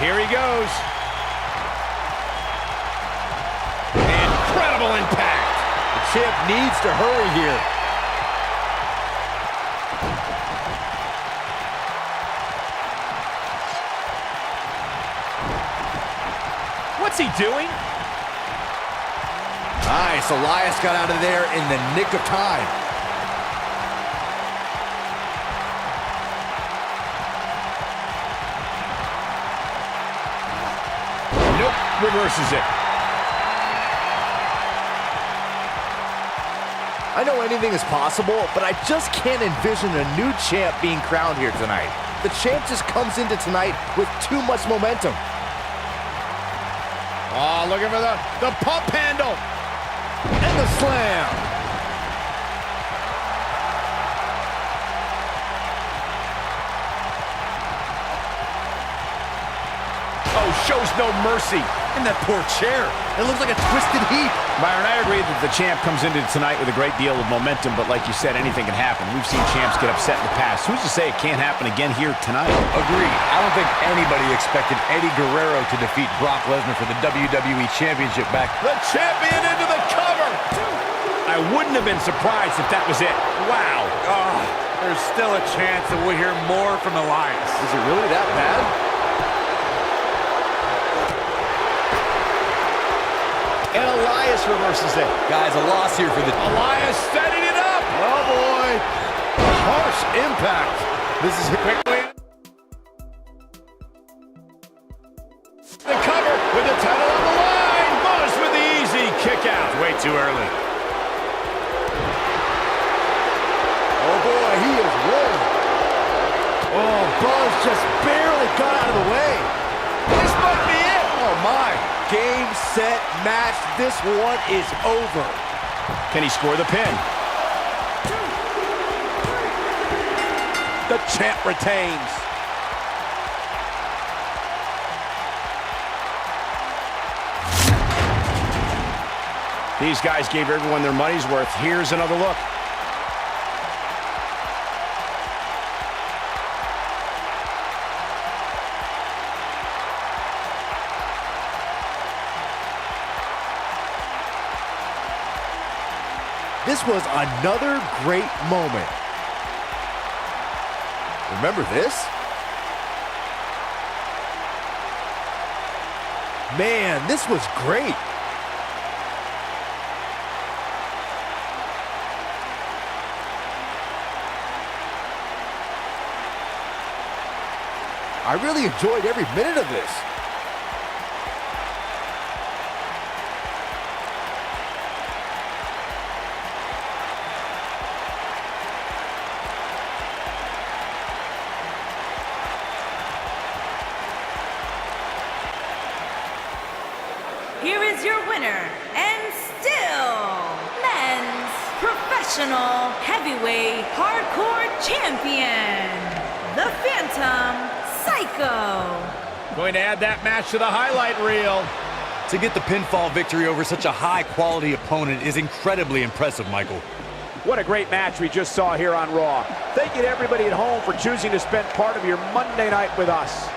Here he goes. Incredible impact. The champ needs to hurry here. What's he doing? Nice, Elias got out of there in the nick of time. Nope, reverses it. I know anything is possible, but I just can't envision a new champ being crowned here tonight. The champ just comes into tonight with too much momentum. Oh, looking for the pump handle. And the slam. shows no mercy. And that poor chair. It looks like a twisted heap. Byron, I agree that the champ comes into tonight with a great deal of momentum, but like you said, anything can happen. We've seen champs get upset in the past. Who's to say it can't happen again here tonight? Agreed. I don't think anybody expected Eddie Guerrero to defeat Brock Lesnar for the WWE Championship back. The champion into the cover! I wouldn't have been surprised if that was it. Wow. Oh, there's still a chance that we'll hear more from Elias. Is it really that bad? And Elias reverses it. Guys, a loss here for the... Elias setting it up! Oh, boy. Harsh impact. This is Quickly. The cover with the title on the line. Buzz with the easy kick out. Way too early. Oh, boy, he is rolling. Oh, Buzz just barely got out of the way. This might be it. Oh, my. Game, set, match. This one is over. Can he score the pin? The champ retains. These guys gave everyone their money's worth. Here's another look. This was another great moment. Remember this? Man, this was great. I really enjoyed every minute of this. Here is your winner, and still men's professional heavyweight hardcore champion, the Phantom Psycho. Going to add that match to the highlight reel. To get the pinfall victory over such a high-quality opponent is incredibly impressive, Michael. What a great match we just saw here on Raw. Thank you to everybody at home for choosing to spend part of your Monday night with us.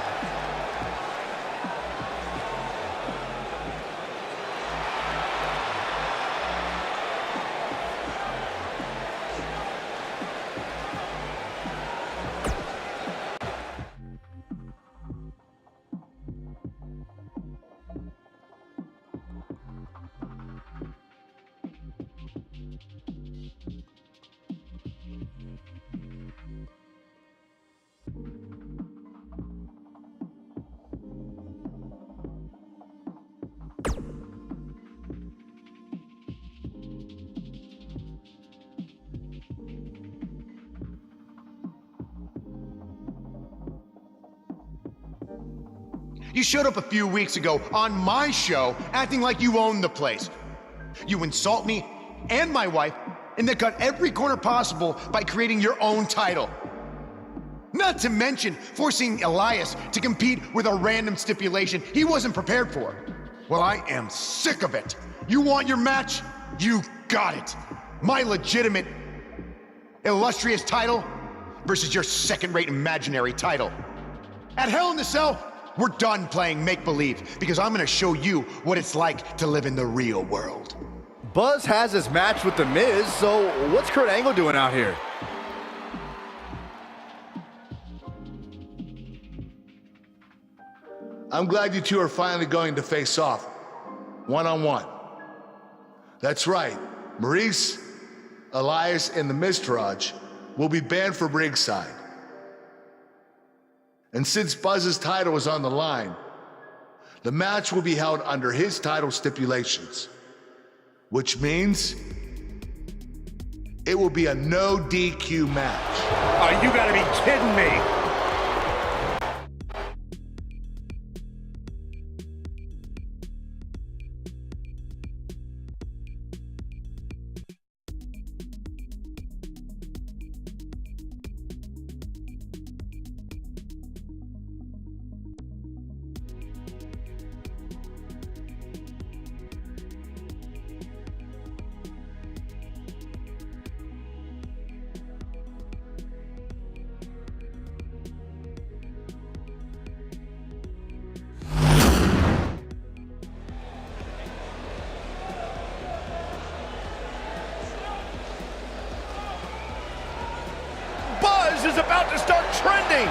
You showed up a few weeks ago on my show acting like you own the place. You insult me and my wife and then cut every corner possible by creating your own title. Not to mention forcing Elias to compete with a random stipulation he wasn't prepared for. Well, I am sick of it. You want your match? You got it. My legitimate, illustrious title versus your second-rate imaginary title. At Hell in the Cell, we're done playing make-believe because I'm gonna show you what it's like to live in the real world. Buzz has his match with The Miz, so what's Kurt Angle doing out here? I'm glad you two are finally going to face off, one-on-one. That's right, Maurice, Elias, and the Miztourage will be banned from ringside. And since Buzz's title is on the line, the match will be held under his title stipulations, which means it will be a no DQ match. Oh, you gotta be kidding me. is about to start trending.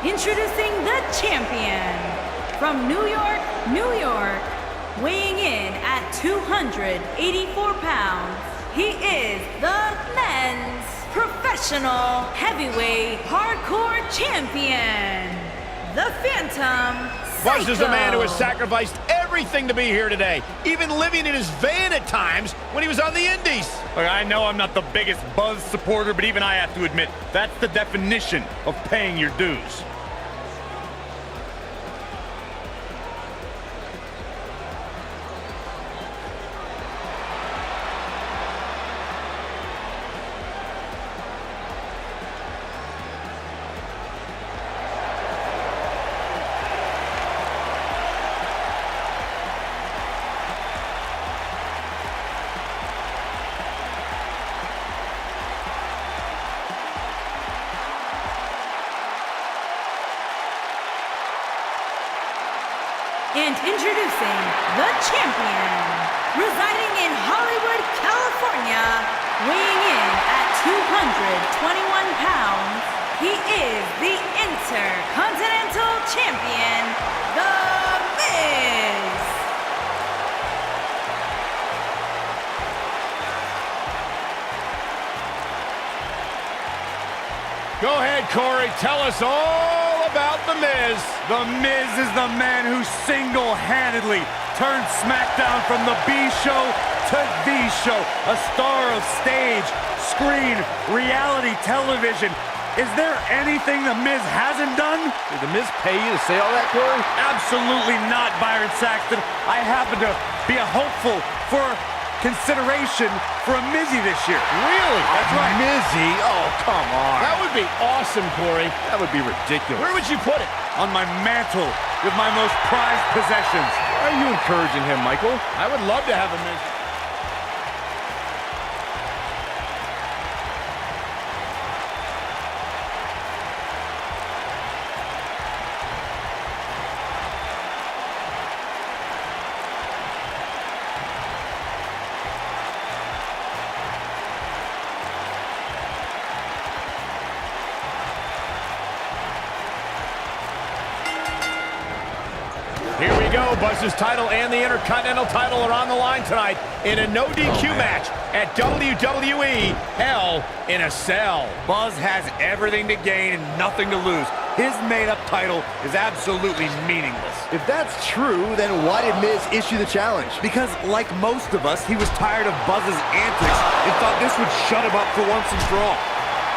Introducing the champion from New York, New York, weighing in at 284 pounds. He is the men's professional heavyweight hardcore champion, the Phantom Psycho. Buzz is a man who has sacrificed everything to be here today, even living in his van at times when he was on the Indies. Look, I know I'm not the biggest Buzz supporter, but even I have to admit, that's the definition of paying your dues. And introducing the champion, residing in Hollywood, California, weighing in at 221 pounds, he is the Intercontinental Champion, The Miz. Go ahead, Corey. Tell us all about The Miz. The Miz is the man who single-handedly turned SmackDown from the B show to the show. A star of stage, screen, reality television. Is there anything The Miz hasn't done? Did The Miz pay you to say all that, Corey? Absolutely not, Byron Saxton. I happen to be a hopeful for consideration for a Mizzy this year. Really? That's right. Mizzy? Oh, come on. That would be awesome, Corey. That would be ridiculous. Where would you put it? On my mantle with my most prized possessions. Are you encouraging him, Michael? I would love to have a Miz. Here we go. Buzz's title and the Intercontinental title are on the line tonight in a no DQ match at WWE Hell in a Cell. Buzz has everything to gain and nothing to lose. His made-up title is absolutely meaningless. If that's true, then why did Miz issue the challenge? Because, like most of us, he was tired of Buzz's antics and thought this would shut him up for once and for all.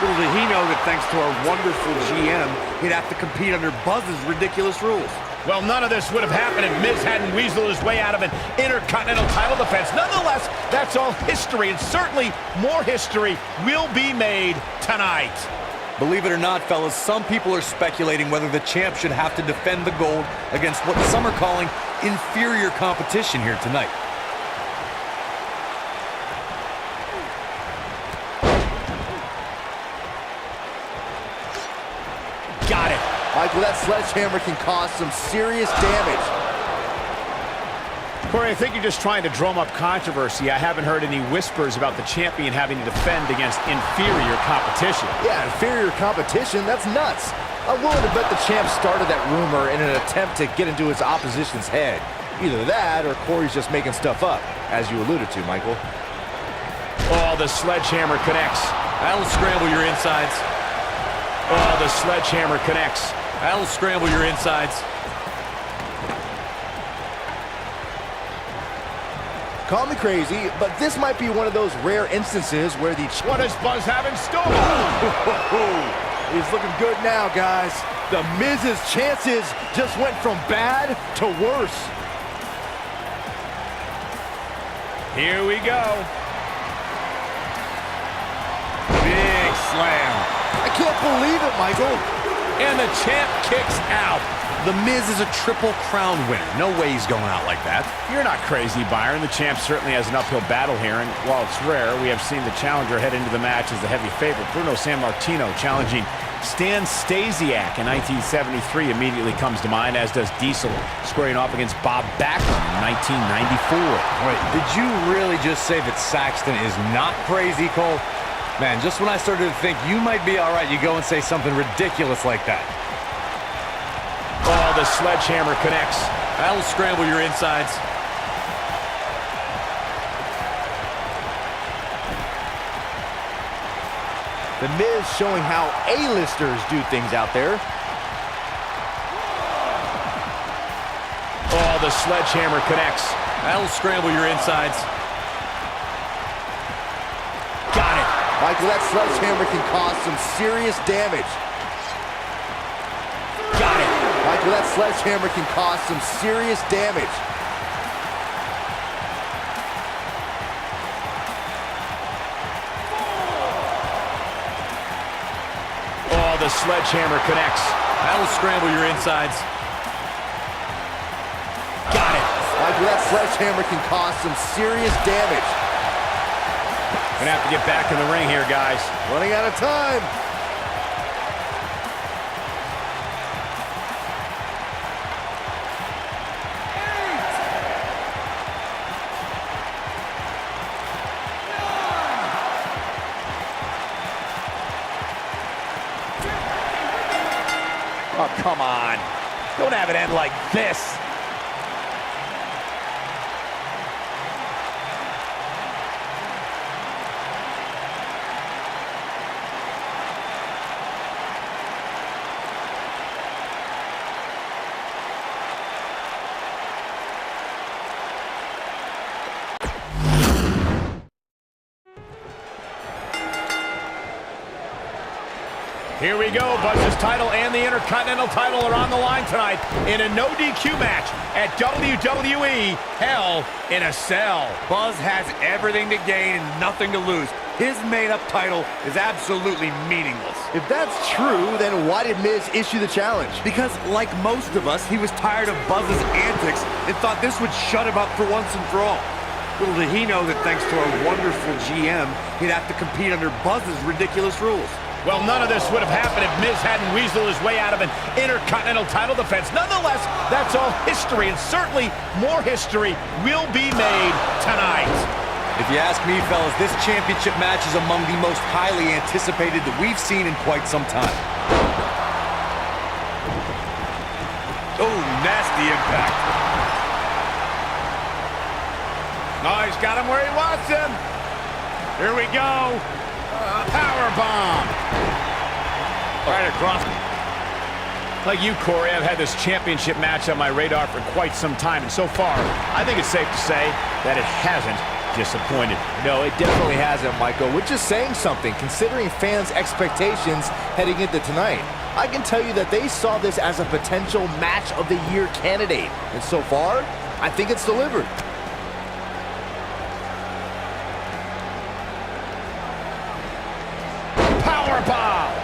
Little did he know that thanks to our wonderful GM, he'd have to compete under Buzz's ridiculous rules. Well, none of this would have happened if Miz hadn't weaseled his way out of an Intercontinental title defense. Nonetheless, that's all history, and certainly more history will be made tonight. Believe it or not, fellas, some people are speculating whether the champ should have to defend the gold against what some are calling inferior competition here tonight. Got it. Michael, that sledgehammer can cause some serious damage. Corey, I think you're just trying to drum up controversy. I haven't heard any whispers about the champion having to defend against inferior competition. Yeah, inferior competition? That's nuts. I'm willing to bet the champ started that rumor in an attempt to get into his opposition's head. Either that, or Corey's just making stuff up, as you alluded to, Michael. Oh, the sledgehammer connects. That'll scramble your insides. Oh, the sledgehammer connects. That'll scramble your insides. Call me crazy, but this might be one of those rare instances where the... What does Buzz have in store? He's looking good now, guys. The Miz's chances just went from bad to worse. Here we go. Big slam. I can't believe it, Michael. And the champ kicks out. The Miz is a Triple Crown winner. No way he's going out like that. You're not crazy, Byron. The champ certainly has an uphill battle here, and while it's rare, we have seen the challenger head into the match as the heavy favorite. Bruno Sammartino challenging Stan Stasiak in 1973 immediately comes to mind, as does Diesel squaring off against Bob Backlund in 1994. Wait, did you really just say that Saxton is not crazy, Cole? Man, just when I started to think you might be all right, you go and say something ridiculous like that. Oh, the sledgehammer connects. That'll scramble your insides. The Miz showing how A-listers do things out there. Oh, the sledgehammer connects. That'll scramble your insides. Got it. Michael, that sledgehammer can cause some serious damage. Got it. Michael, that sledgehammer can cause some serious damage. The sledgehammer connects. That'll scramble your insides. Got it. Michael, that sledgehammer can cause some serious damage. Gonna have to get back in the ring here, guys. Running out of time. Oh, come on. Don't have it end like this. Here we go. Buzz's title and the Intercontinental title are on the line tonight in a no DQ match at WWE Hell in a Cell. Buzz has everything to gain and nothing to lose. His made-up title is absolutely meaningless. If that's true, then why did Miz issue the challenge? Because, like most of us, he was tired of Buzz's antics and thought this would shut him up for once and for all. Little did he know that thanks to our wonderful GM, he'd have to compete under Buzz's ridiculous rules. Well, none of this would have happened if Miz hadn't weaseled his way out of an Intercontinental title defense. Nonetheless, that's all history, and certainly more history will be made tonight. If you ask me, fellas, this championship match is among the most highly anticipated that we've seen in quite some time. Oh, nasty impact. Oh, he's got him where he wants him. Here we go. Power bomb. Right across. Like you, Corey, I've had this championship match on my radar for quite some time, and so far, I think it's safe to say that it hasn't disappointed. No, it definitely hasn't, Michael, which is saying something, considering fans' expectations heading into tonight. I can tell you that they saw this as a potential match of the year candidate, and so far, I think it's delivered. Powerbomb!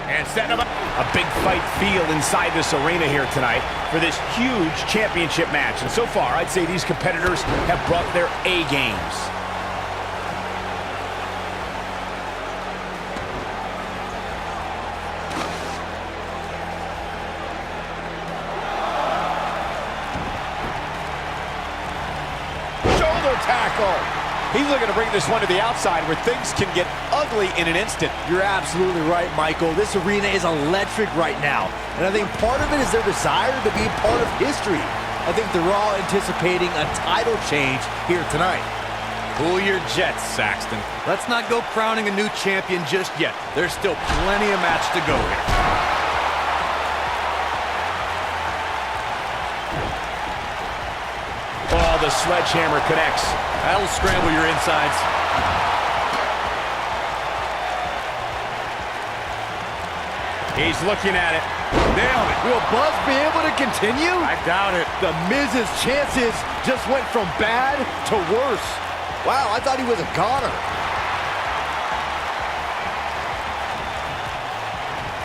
And setting up a big fight feel inside this arena here tonight for this huge championship match. And so far, I'd say these competitors have brought their A games. Shoulder tackle! He's looking to bring this one to the outside where things can get ugly in an instant. You're absolutely right, Michael. This arena is electric right now. And I think part of it is their desire to be part of history. I think they're all anticipating a title change here tonight. Cool your jets, Saxton. Let's not go crowning a new champion just yet. There's still plenty of match to go here. Oh, the sledgehammer connects. That'll scramble your insides. He's looking at it. Nailed it. Will Buzz be able to continue? I doubt it. The Miz's chances just went from bad to worse. Wow, I thought he was a goner.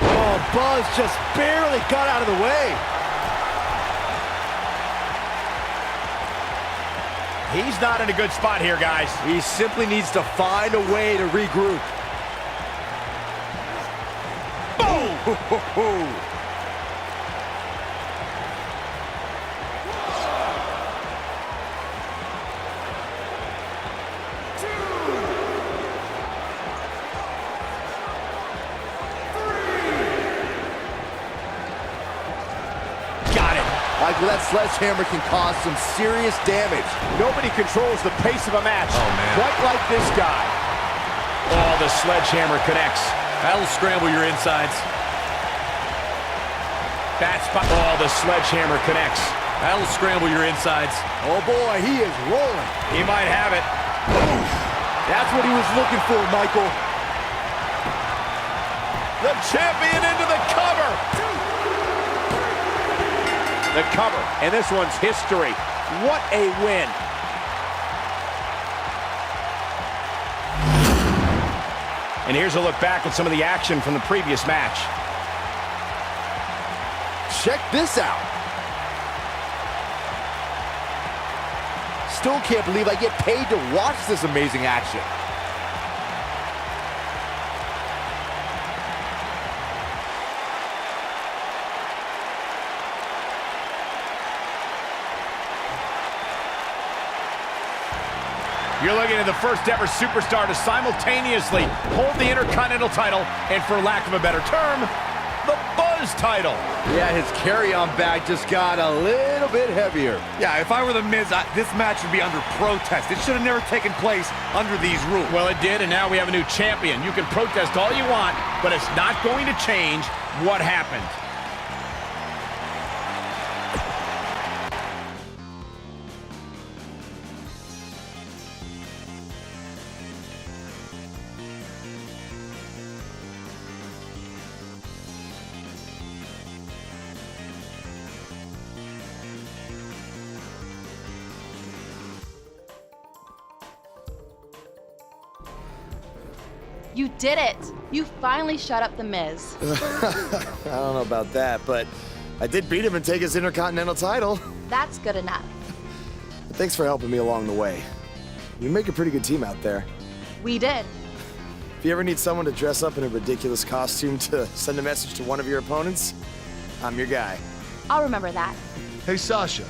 Oh, Buzz just barely got out of the way. He's not in a good spot here, guys. He simply needs to find a way to regroup. Boom! Michael, that sledgehammer can cause some serious damage. Nobody controls the pace of a match quite like this guy. Oh, the sledgehammer connects. That'll scramble your insides. Oh, the sledgehammer connects. That'll scramble your insides. Oh boy, he is rolling. He might have it. Oof. That's what he was looking for, Michael. The champion into the cover. The cover, and this one's history. What a win. And here's a look back at some of the action from the previous match. Check this out. Still can't believe I get paid to watch this amazing action. You're looking at the first ever superstar to simultaneously hold the Intercontinental title and, for lack of a better term, the Buzz title. Yeah, his carry-on bag just got a little bit heavier. Yeah, if I were The Miz, this match would be under protest. It should have never taken place under these rules. Well, it did, and now we have a new champion. You can protest all you want, but it's not going to change what happened. You did it! You finally shut up The Miz. I don't know about that, but I did beat him and take his Intercontinental title. That's good enough. Thanks for helping me along the way. You make a pretty good team out there. We did. If you ever need someone to dress up in a ridiculous costume to send a message to one of your opponents, I'm your guy. I'll remember that. Hey, Sasha,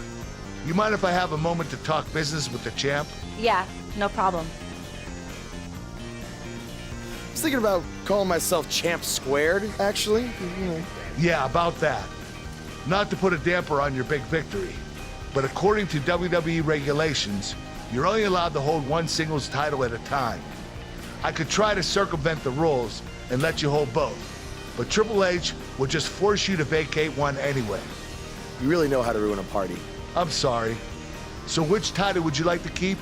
you mind if I have a moment to talk business with the champ? Yeah, no problem. I was thinking about calling myself Champ Squared, actually. Yeah, about that. Not to put a damper on your big victory, but according to WWE regulations, you're only allowed to hold one singles title at a time. I could try to circumvent the rules and let you hold both, but Triple H will just force you to vacate one anyway. You really know how to ruin a party. I'm sorry. So which title would you like to keep?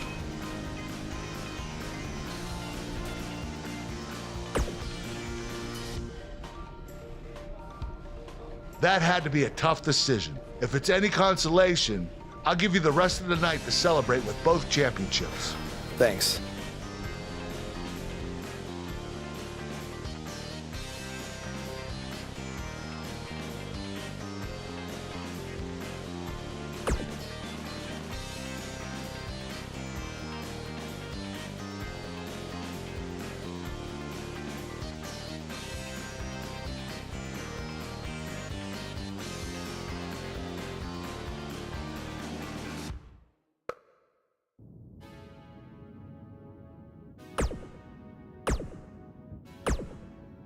That had to be a tough decision. If it's any consolation, I'll give you the rest of the night to celebrate with both championships. Thanks.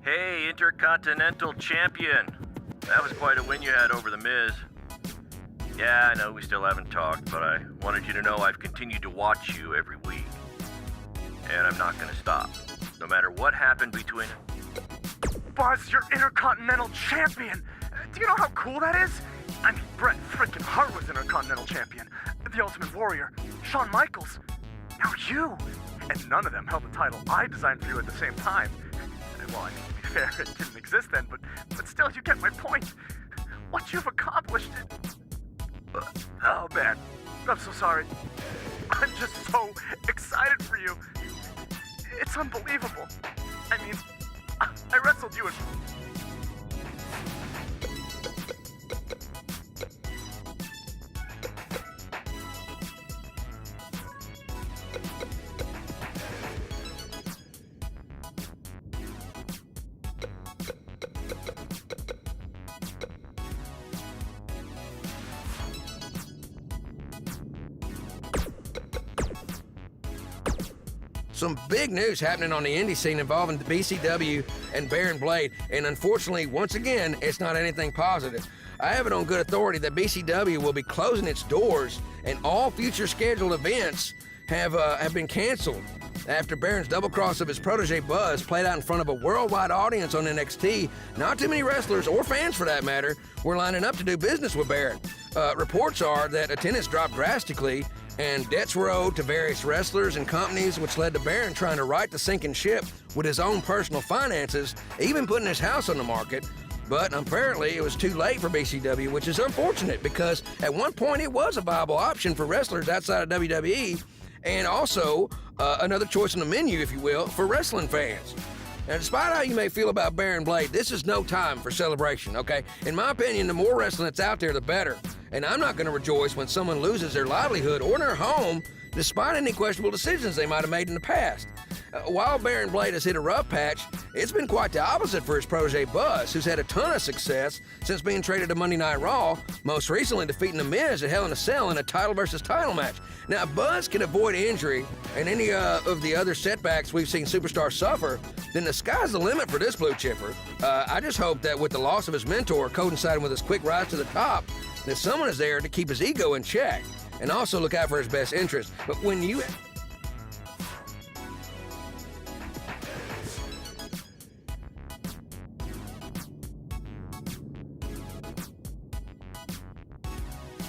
Hey, Intercontinental Champion. That was quite a win you had over The Miz. Yeah, I know we still haven't talked, but I wanted you to know I've continued to watch you every week. And I'm not gonna stop. No matter what happened between... Buzz, you're Intercontinental Champion! Do you know how cool that is? I mean, Bret freaking Hart was Intercontinental Champion. The Ultimate Warrior, Shawn Michaels. Now you! And none of them held the title I designed for you at the same time. Well, I mean, to be fair, it didn't exist then, but still, you get my point. What you've accomplished... Oh, man. I'm so sorry. I'm just so excited for you. It's unbelievable. I mean, I wrestled you in... some big news happening on the indie scene involving the BCW and Baron Blade, and unfortunately, once again, it's not anything positive. I have it on good authority that BCW will be closing its doors, and all future scheduled events have been canceled after Baron's double cross of his protege Buzz played out in front of a worldwide audience on NXT. Not too many wrestlers, or fans for that matter, were lining up to do business with Baron. Reports are that attendance dropped drastically, and debts were owed to various wrestlers and companies, which led to Baron trying to right the sinking ship with his own personal finances, even putting his house on the market. But apparently it was too late for BCW, which is unfortunate because at one point it was a viable option for wrestlers outside of WWE, and also another choice on the menu, if you will, for wrestling fans. Now, despite how you may feel about Baron Blade, this is no time for celebration, okay? In my opinion, the more wrestling that's out there, the better. And I'm not going to rejoice when someone loses their livelihood or their home, despite any questionable decisions they might have made in the past. While Baron Blade has hit a rough patch, it's been quite the opposite for his protege Buzz, who's had a ton of success since being traded to Monday Night Raw, most recently defeating The Miz at Hell in a Cell in a title versus title match. Now, if Buzz can avoid injury and any of the other setbacks we've seen superstars suffer, then the sky's the limit for this blue chipper. I just hope that with the loss of his mentor coinciding with his quick rise to the top, that someone is there to keep his ego in check and also look out for his best interest. But when you